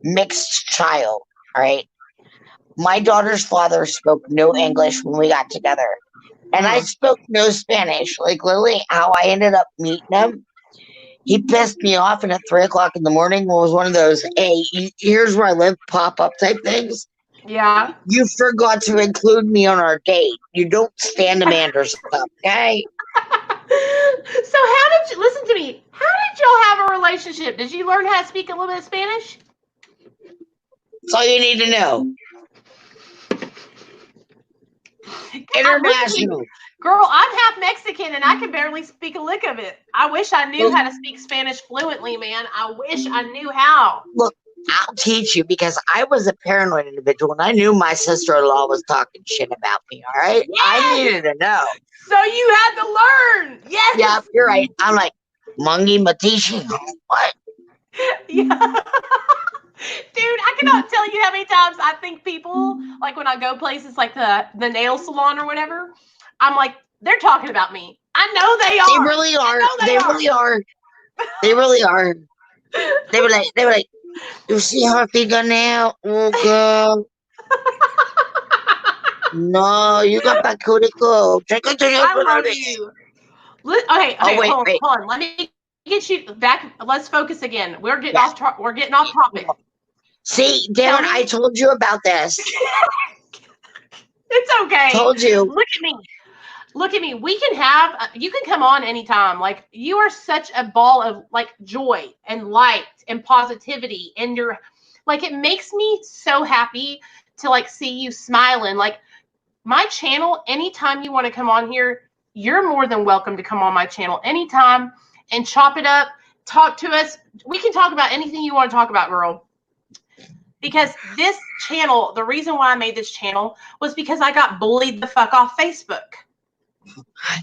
mixed child, all right? My daughter's father spoke no English when we got together, and I spoke no Spanish. Like, literally, how I ended up meeting him, he pissed me off, and at 3 o'clock in the morning was one of those, hey, here's where I live pop-up type things. Yeah. You forgot to include me on our date. You don't stand a Manders up, okay? So how did you, listen to me, how did y'all have a relationship? Did you learn how to speak a little bit of Spanish? That's all you need to know. International. Girl, I'm half Mexican and I can barely speak a lick of it. I wish I knew how to speak Spanish fluently, man. I wish I knew how. Look, I'll teach you because I was a paranoid individual and I knew my sister-in-law was talking shit about me, all right? Yes! I needed to know. So you had to learn. Yes. Yeah, you're right. I'm like, Mungi Matishi. What? Yeah. Dude, I cannot tell you how many times I think people, like when I go places like the nail salon or whatever, I'm like, they're talking about me. I know they are. They really are. They really are. They really are. They were like, you see her fingernail? Oh, girl. No, you got that cuticle. I love you. Okay, hold on. Let me get you back. Let's focus again. We're getting off topic. See, Darren, I told you about this. It's okay. Told you. Look at me. We can have, you can come on anytime. Like, you are such a ball of, like, joy and light and positivity. And you're, like, it makes me so happy to, like, see you smiling. Like, my channel, anytime you want to come on here, you're more than welcome to come on my channel anytime and chop it up, talk to us. We can talk about anything you want to talk about, girl. Because this channel, the reason why I made this channel was because I got bullied the fuck off Facebook.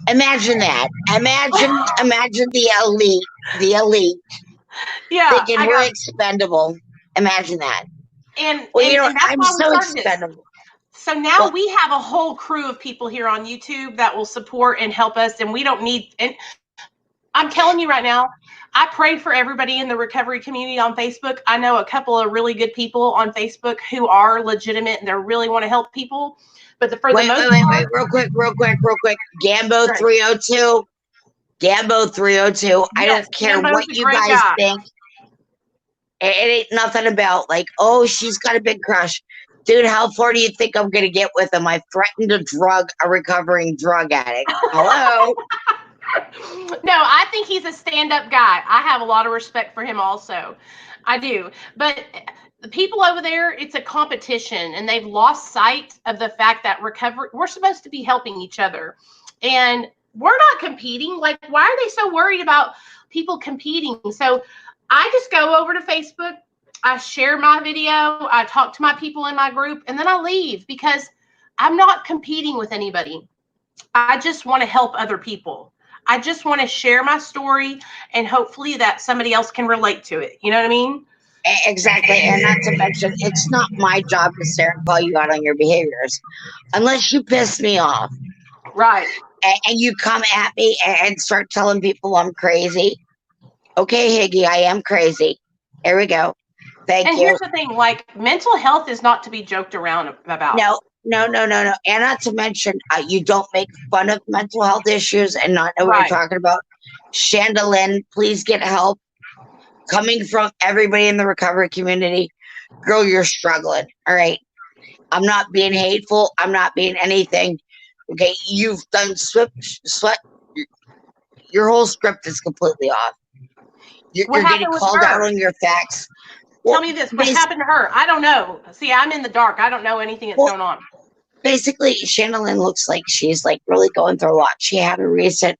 Imagine that. Imagine the elite. Yeah. Thinking we're expendable. Imagine that. And I'm so expendable. So now we have a whole crew of people here on YouTube that will support and help us, and we don't need. And I'm telling you right now, I pray for everybody in the recovery community on Facebook. I know a couple of really good people on Facebook who are legitimate and they really want to help people. But wait, real quick. Gambo 302. Gambo 302. Yes, I don't care Gambo's what you guys think. It ain't nothing about like, oh, she's got a big crush. Dude, how far do you think I'm going to get with him? I threatened to drug a recovering drug addict. Hello? No, I think he's a stand-up guy. I have a lot of respect for him also. I do. But the people over there, it's a competition, and they've lost sight of the fact that recovery, we're supposed to be helping each other. And we're not competing. Like, why are they so worried about people competing? So I just go over to Facebook I share my video, I talk to my people in my group, and then I leave because I'm not competing with anybody. I just want to help other people. I just want to share my story and hopefully that somebody else can relate to it. You know what I mean? Exactly. And not to mention, it's not my job to sit and call you out on your behaviors unless you piss me off. Right. And you come at me and start telling people I'm crazy. Okay, Higgy, I am crazy. Here we go. Thank and you. Here's the thing, like mental health is not to be joked around about. No. And not to mention, you don't make fun of mental health issues and not know what you're talking about. Chandalyn, please get help. Coming from everybody in the recovery community, girl, you're struggling. All right. I'm not being hateful. I'm not being anything. Okay. You've done sweat. Your whole script is completely off. You're getting called out on your facts. Well, tell me this. What happened to her? I don't know. See, I'm in the dark. I don't know anything that's going on. Basically, Chandalyn looks like she's like really going through a lot. She had a recent,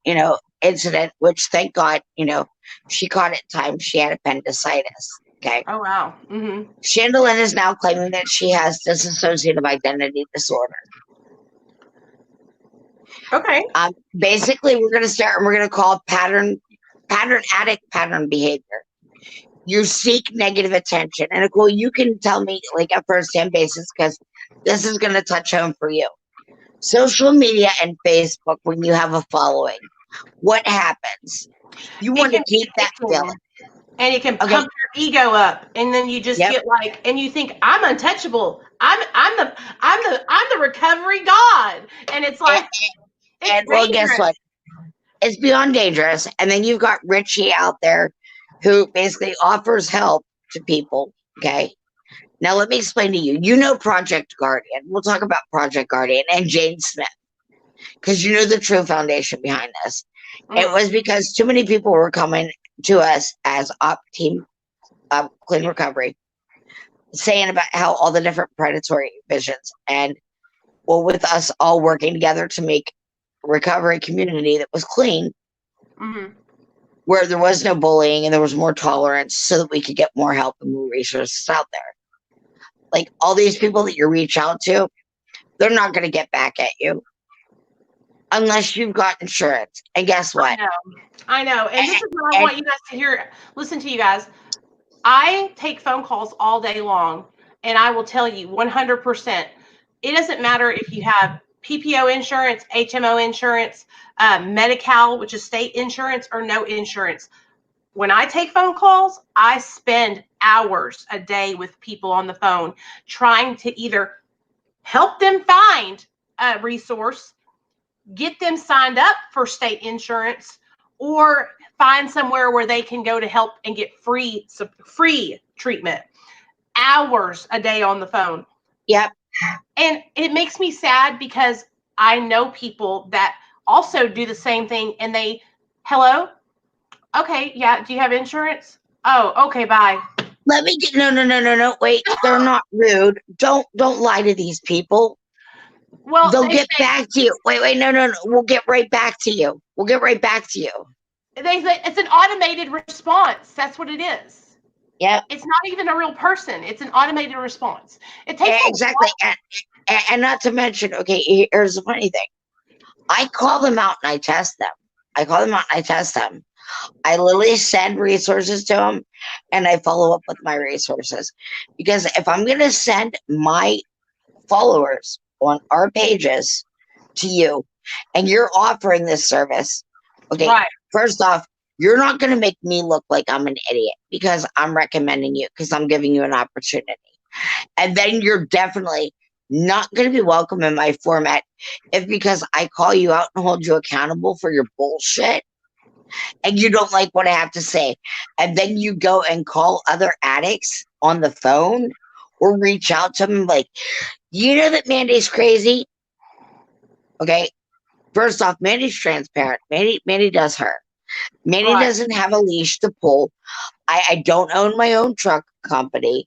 incident, which thank God, she caught it in time. She had appendicitis. Okay. Oh, wow. Mm-hmm. Chandalyn is now claiming that she has dissociative identity disorder. Okay. Basically, we're going to start and we're going to call pattern addict pattern behavior. You seek negative attention. And Nicole, you can tell me like a first-hand basis because this is going to touch home for you. Social media and Facebook, when you have a following, what happens? You want to keep that feeling. And it can pump your ego up, and then you just get like, and you think I'm untouchable. I'm the recovery god, and it's like, well, guess what? It's beyond dangerous. And then you've got Richie out there, who basically offers help to people. Okay, now let me explain to you. You know Project Guardian. We'll talk about Project Guardian and Jane Smith, because you know the true foundation behind this. It was because too many people were coming to us as team Clean Recovery, saying about how all the different predatory visions, and well, with us all working together to make a recovery community that was clean, where there was no bullying and there was more tolerance, so that we could get more help and more resources out there. Like all these people that you reach out to, they're not going to get back at you unless you've got insurance. And guess what? I know. And this is what I want you guys to hear. Listen to you guys. I take phone calls all day long, and I will tell you 100%. It doesn't matter if you have PPO insurance, HMO insurance, Medi-Cal, which is state insurance, or no insurance. When I take phone calls, I spend hours a day with people on the phone trying to either help them find a resource, get them signed up for state insurance, or find somewhere where they can go to help and get free treatment. Hours a day on the phone. Yep. And it makes me sad because I know people that also do the same thing, and hello? Okay, yeah, do you have insurance? Oh, okay, bye. Let me get no. Wait, they're not rude. Don't lie to these people. Well, they'll get back to you. Wait, no. We'll get right back to you. They say it's an automated response. That's what it is. Yeah. It's not even a real person. It's an automated response. It takes exactly. And not to mention, okay, here's the funny thing. I call them out and I test them. I literally send resources to them, and I follow up with my resources. Because if I'm going to send my followers on our pages to you, and you're offering this service, okay, first off, you're not going to make me look like I'm an idiot because I'm recommending you, because I'm giving you an opportunity. And then you're definitely not going to be welcome in my format if because I call you out and hold you accountable for your bullshit and you don't like what I have to say. And then you go and call other addicts on the phone or reach out to them like, you know that Mandy's crazy? Okay. First off, Mandy's transparent. Mandy does her. Mandy doesn't have a leash to pull. I don't own my own truck company.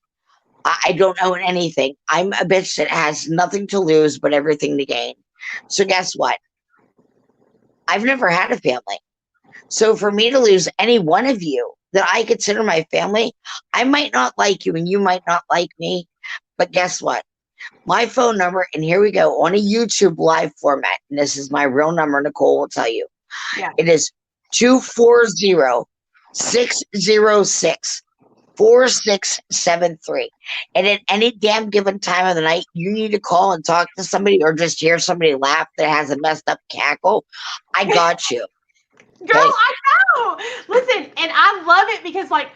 I don't own anything. I'm a bitch that has nothing to lose but everything to gain. So guess what? I've never had a family. So for me to lose any one of you that I consider my family. I might not like you and you might not like me, but guess what? My phone number, and here we go, on a YouTube live format, and this is my real number, Nicole will tell you. Yeah. It is 240-606-4673. And at any damn given time of the night, you need to call and talk to somebody or just hear somebody laugh that has a messed up cackle, I got you. Girl, okay? I know. Listen, and I love it because, like,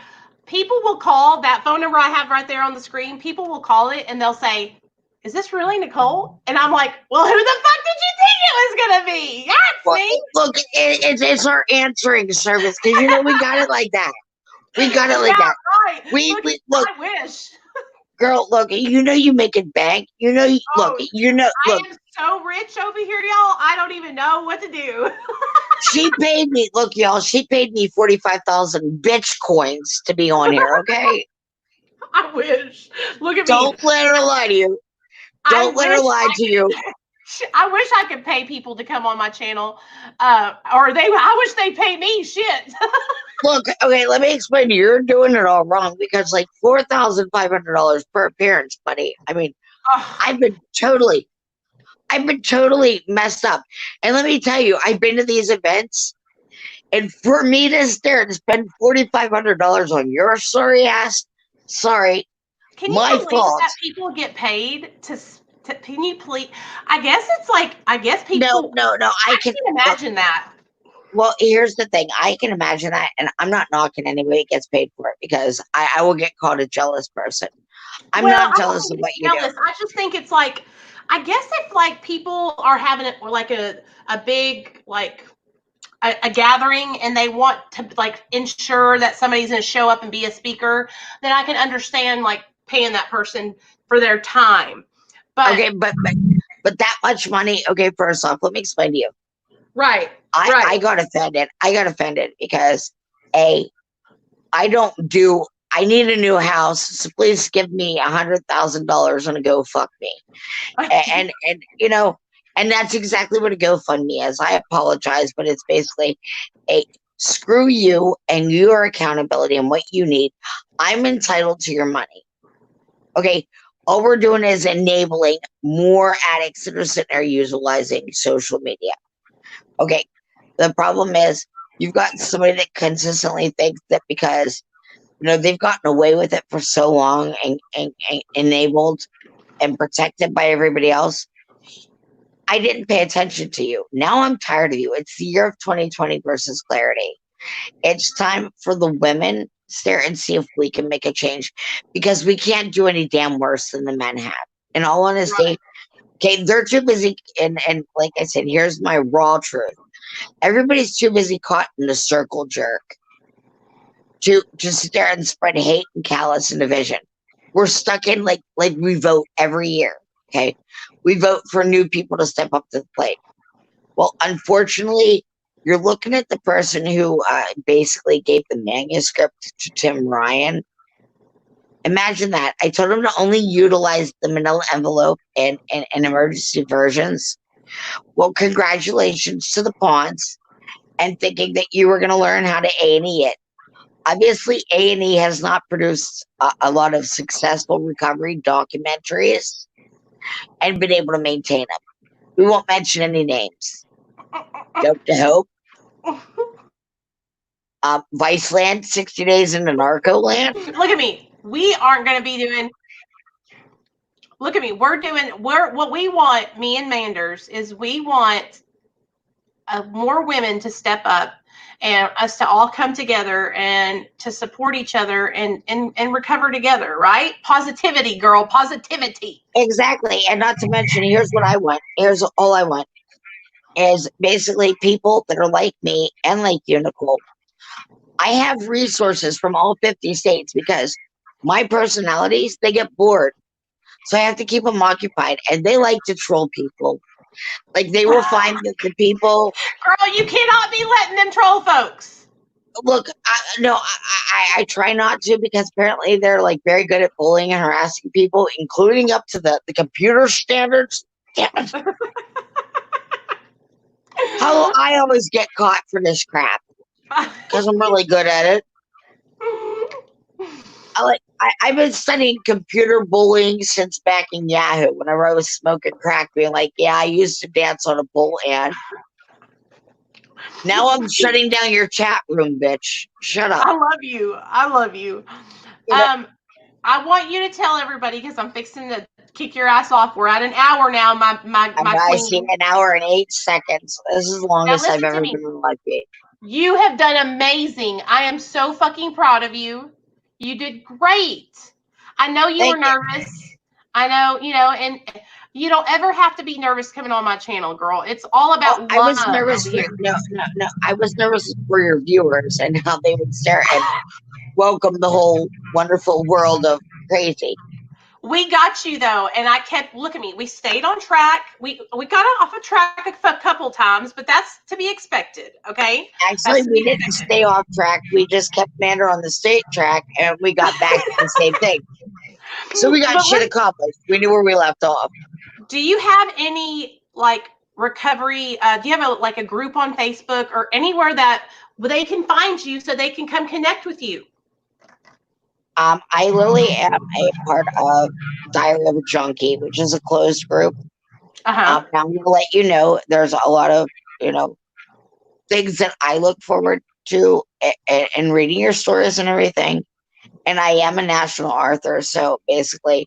people will call that phone number I have right there on the screen. People will call it and they'll say, "Is this really Nicole?" And I'm like, "Well, who the fuck did you think it was gonna be? That's me." Look, it's our answering service because you know we got it like that. We got it like that. Right. Look. I wish. Girl, look, you know you make it bank. You know, look. I am so rich over here, y'all. I don't even know what to do. She paid me. Look, y'all. She paid me 45,000 bitcoins to be on here. Okay. I wish. Look at me. Don't let her lie to you. Don't let her lie to you. I wish I could pay people to come on my channel, I wish they pay me. Shit. Look, okay, let me explain to you. You're doing it all wrong because like $4,500 per appearance, buddy. I mean, I've been totally messed up. And let me tell you, I've been to these events, and for me to stare and spend $4,500 on your sorry ass, sorry, can you believe fault. That people get paid to? Can you please? I guess people. No. I can imagine that. Well, here's the thing. I can imagine that, and I'm not knocking anybody that gets paid for it because I will get called a jealous person. I'm not jealous of what you do. I just think it's like, I guess if like people are having like a big like a gathering and they want to like ensure that somebody's going to show up and be a speaker, then I can understand like paying that person for their time. But okay, but that much money. Okay, first off, let me explain to you. Right. I got offended. Because I need a new house, so please give me $100,000 on a GoFundMe. and you know, and that's exactly what a GoFundMe is. I apologize, but it's basically a screw you and your accountability and what you need. I'm entitled to your money. Okay. All we're doing is enabling more addicts that are sitting there utilizing social media. Okay. The problem is you've got somebody that consistently thinks that because, you know, they've gotten away with it for so long and enabled and protected by everybody else. I didn't pay attention to you. Now I'm tired of you. It's the year of 2020 versus clarity. It's time for the women stare and see if we can make a change because we can't do any damn worse than the men have. In all honesty, okay, they're too busy. And like I said, here's my raw truth. Everybody's too busy caught in the circle jerk to sit there and spread hate and callous and division. We're stuck in like we vote every year. Okay. We vote for new people to step up to the plate. Well, unfortunately, you're looking at the person who basically gave the manuscript to Tim Ryan. Imagine that. I told him to only utilize the manila envelope and emergency versions. Well, congratulations to the Pawns and thinking that you were going to learn how to A&E it. Obviously, A&E has not produced a lot of successful recovery documentaries and been able to maintain them. We won't mention any names. Dope to Hope. Viceland, 60 Days in the Narco Land. Look at me. We aren't going to be doing. Look at me. What we want, me and Manders, is we want more women to step up and us to all come together and to support each other and recover together, right? Positivity, girl. Positivity. Exactly. And not to mention, here's what I want. Here's all I want is basically people that are like me and like you, Nicole. I have resources from all 50 states because my personalities, they get bored. So I have to keep them occupied. And they like to troll people. Like they will find that the people. Girl, you cannot be letting them troll folks. Look, I try not to because apparently they're like very good at bullying and harassing people, including up to the computer standards. Damn it. How I always get caught for this crap because I'm really good at it. I've been studying computer bullying since back in Yahoo. Whenever I was smoking crack, being like, yeah, I used to dance on a pole, and now I'm shutting down your chat room, bitch. Shut up. I love you. I love you. I want you to tell everybody because I'm fixing to kick your ass off. We're at an hour now, my I queen. see an hour and 8 seconds. This is the longest Now I've listen ever to me. been in my life. You have done amazing. I am so fucking proud of you. You did great. I know you were nervous. I know, and you don't ever have to be nervous coming on my channel, girl. It's all about love. I was nervous for no. I was nervous for your viewers and how they would stare and welcome the whole wonderful world of crazy. We got you though, and I kept look at me. We stayed on track. We got off of track a couple times, but that's to be expected. Okay. Actually, we didn't stay off track. We just kept Mander on the straight track, and we got back to the same thing. So we got shit accomplished. We knew where we left off. Do you have any recovery? Do you have a group on Facebook or anywhere that they can find you so they can come connect with you? I literally am a part of Diary of a Junkie, which is a closed group. Now I'm going to let you know there's a lot of, things that I look forward to in reading your stories and everything. And I am a national author, so basically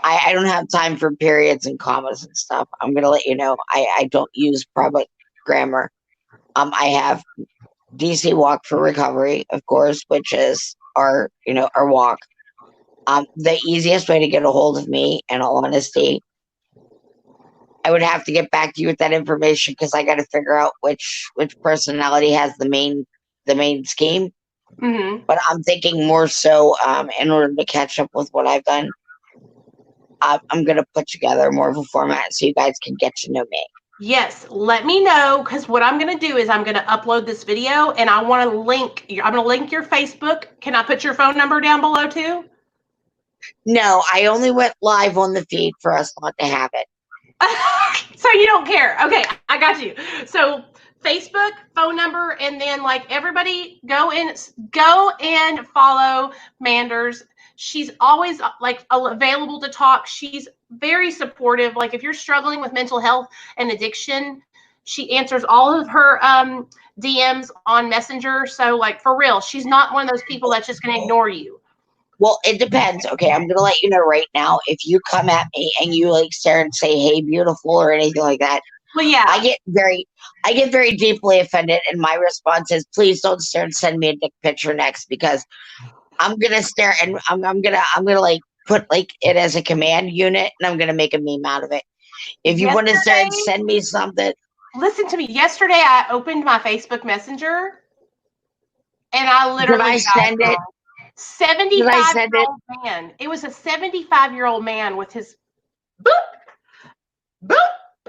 I don't have time for periods and commas and stuff. I'm going to let you know I don't use public grammar. I have DC Walk for Recovery, of course, which is our walk. The easiest way to get a hold of me, in all honesty, I would have to get back to you with that information because I got to figure out which personality has the main scheme. Mm-hmm. But I'm thinking more so in order to catch up with what I've done, I'm going to put together more of a format so you guys can get to know me. Yes, let me know because what I'm going to do is I'm going to upload this video and I want to link. I'm going to link your Facebook. Can I put your phone number down below too? No, I only went live on the feed for us not to have it. So you don't care. Okay, I got you. So Facebook, phone number, and then everybody go and follow Manders. She's always available to talk. She's very supportive. If you're struggling with mental health and addiction, she answers all of her DMs on Messenger. So for real, she's not one of those people that's just going to ignore you. Well, it depends. Okay, I'm gonna let you know right now. If you come at me and you stare and say, "Hey, beautiful," or anything like that, well, yeah, I get very deeply offended, and my response is, "Please don't stare and send me a dick picture next," because I'm gonna stare and I'm gonna put it as a command unit, and I'm gonna make a meme out of it. If you want to stare and send me something, listen to me. Yesterday, I opened my Facebook Messenger, and I literally send it. 75-year-old man. It was a 75-year-old man with his boop, boop,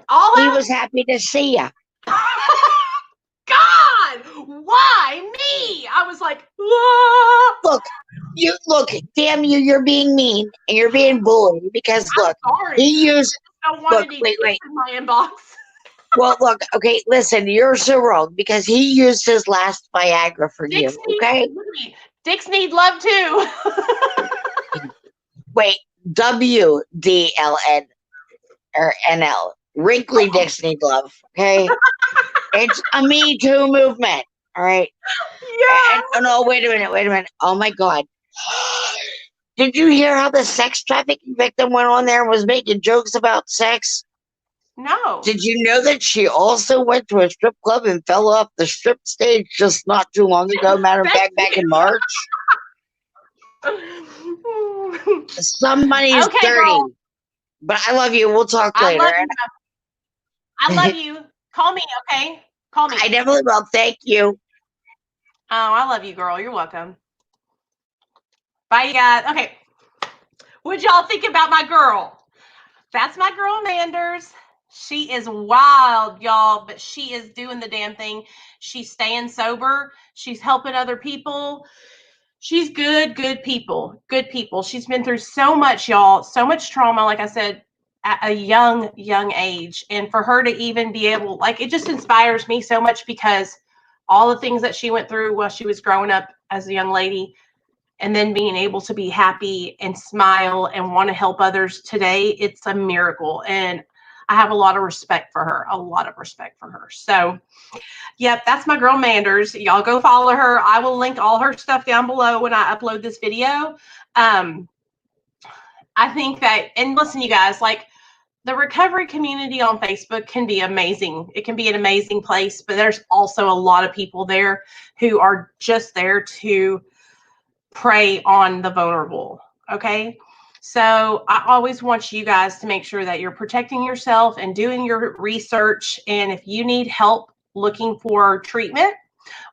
all he out. was happy to see you. God, why me? I was like, ah. Look, damn you, you're being mean and you're being bullied because he used. Wait. In my inbox. Well, look, okay, listen, you're so wrong because he used his last Viagra for you, okay? Dicks need love too. Wait, WDLN or NL. Wrinkly dicks need love, okay? It's a Me Too movement, all right? Yeah. No, wait a minute. Oh my God. Did you hear how the sex trafficking victim went on there and was making jokes about sex? No. Did you know that she also went to a strip club and fell off the strip stage just not too long ago? Matter of fact, back in March. Some money's dirty. Girl. But I love you. We'll talk later. I love you. Call me, okay? Call me. I definitely will. Thank you. Oh, I love you, girl. You're welcome. Bye, you guys. Okay. What'd y'all think about my girl? That's my girl, Manders. She is wild, y'all, but she is doing the damn thing. She's staying sober. She's helping other people. She's good people. Good people. She's been through so much, y'all. So much trauma, like I said, at a young age. And for her to even be able, it just inspires me so much because all the things that she went through while she was growing up as a young lady. and then being able to be happy and smile and want to help others today, it's a miracle. And I have a lot of respect for her, So, yep, that's my girl Manders. Y'all go follow her. I will link all her stuff down below when I upload this video. I think that, and listen, you guys, like, the recovery community on Facebook can be amazing. It can be an amazing place, but there's also a lot of people there who are just there to prey on the vulnerable. Okay. So I always want you guys to make sure that you're protecting yourself and doing your research. And if you need help looking for treatment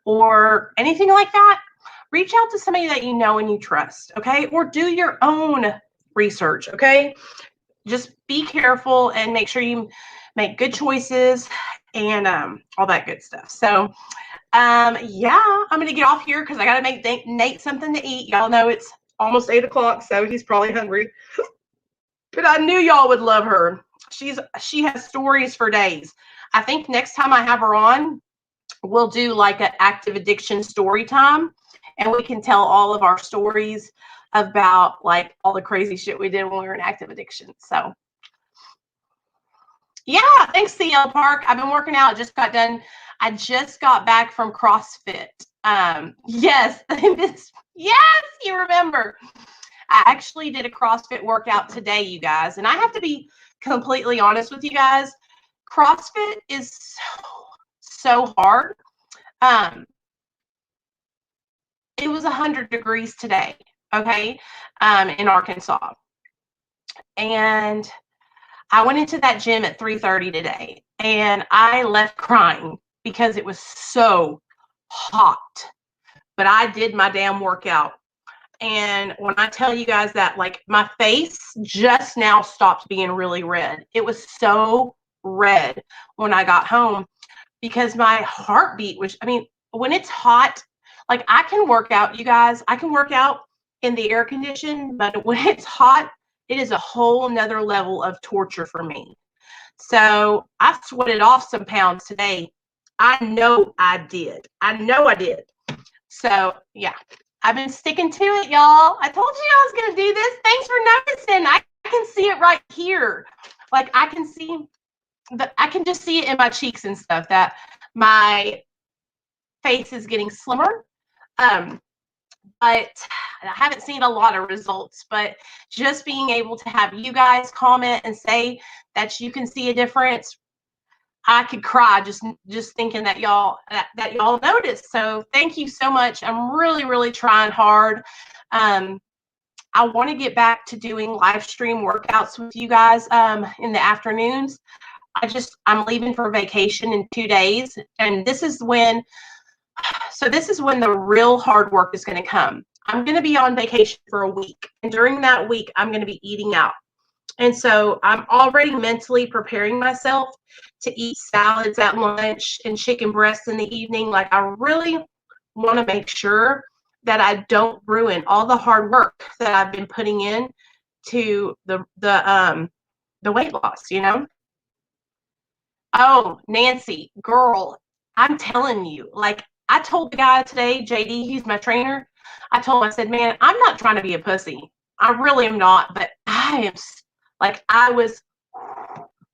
or anything like that, reach out to somebody that you know and you trust. Okay. Or do your own research. Okay. Just be careful and make sure you make good choices and all that good stuff. So, yeah, I'm going to get off here because I got to make Nate something to eat. Y'all know it's almost 8 o'clock, so he's probably hungry. But I knew y'all would love her. She has stories for days. I think next time I have her on, we'll do like an active addiction story time, and we can tell all of our stories about like all the crazy shit we did when we were in active addiction. So yeah, thanks CL Park. I've been working out. Just got done. I just got back from CrossFit. Yes, yes, you remember. I actually did a CrossFit workout today, you guys, and I have to be completely honest with you guys. CrossFit is so hard. It was 100 degrees today, okay, in Arkansas. And I went into that gym at 3:30 today, and I left crying because it was so hot. But I did my damn workout. And when I tell you guys that, like, my face just now stopped being really red. It was so red when I got home because my heartbeat was, I mean, when it's hot, like, I can work out, you guys. I can work out in the air condition, but when it's hot, it is a whole nother level of torture for me. So I sweated off some pounds today. I know I did. So yeah, I've been sticking to it, y'all. I told you I was going to do this. Thanks for noticing. I can see it right here. Like, I can just see it in my cheeks and stuff that my face is getting slimmer. But I haven't seen a lot of results, but just being able to have you guys comment and say that you can see a difference, I could cry just thinking that y'all noticed. So thank you so much. I'm really, really trying hard. I want to get back to doing live stream workouts with you guys in the afternoons. I'm leaving for vacation in 2 days, and this is when the real hard work is going to come. I'm going to be on vacation for a week, and during that week, I'm going to be eating out. And so I'm already mentally preparing myself to eat salads at lunch and chicken breasts in the evening. Like, I really want to make sure that I don't ruin all the hard work that I've been putting in to the weight loss, you know? Oh, Nancy, girl, I'm telling you, like, I told the guy today, JD, he's my trainer. I told him, I said, man, I'm not trying to be a pussy. I really am not, but I was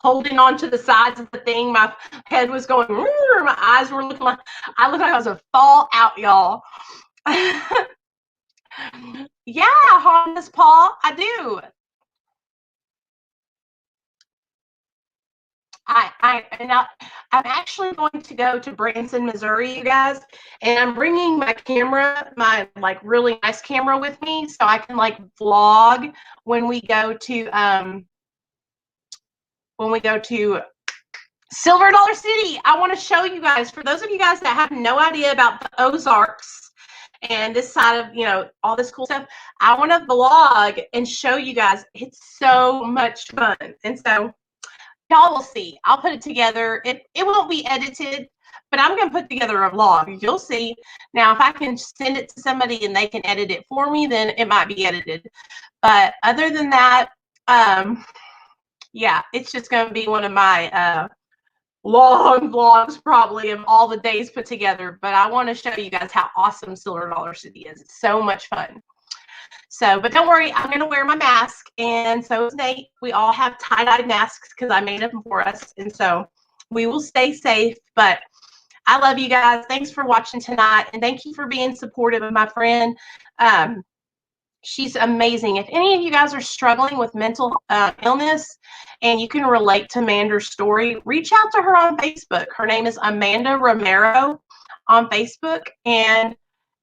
holding on to the sides of the thing. My head was going, my eyes were looking like, I looked like I was going to fall out, y'all. Yeah, harmless Paul, I do. I'm actually going to go to Branson, Missouri, you guys, and I'm bringing my camera, my like really nice camera with me, so I can like vlog when we go to Silver Dollar City. I want to show you guys, for those of you guys that have no idea about the Ozarks and this side of, you know, all this cool stuff, I want to vlog and show you guys. It's so much fun. And so y'all will see. I'll put it together. It won't be edited, but I'm going to put together a vlog. You'll see. Now, if I can send it to somebody and they can edit it for me, then it might be edited. But other than that, yeah, it's just going to be one of my long vlogs probably of all the days put together. But I want to show you guys how awesome Silver Dollar City is. It's so much fun. So, but don't worry, I'm going to wear my mask, and so is Nate. We all have tie-dye masks because I made them for us, and so we will stay safe. But I love you guys. Thanks for watching tonight, and thank you for being supportive of my friend. She's amazing. If any of you guys are struggling with mental illness and you can relate to Manders' story, reach out to her on Facebook. Her name is Amanda Romero on Facebook, and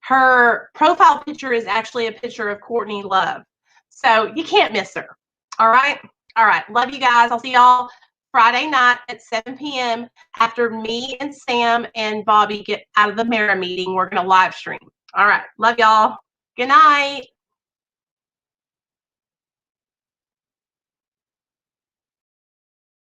her profile picture is actually a picture of Courtney Love. So you can't miss her. All right? All right. Love you guys. I'll see y'all Friday night at 7 p.m. after me and Sam and Bobby get out of the Mara meeting. We're going to live stream. All right. Love y'all. Good night.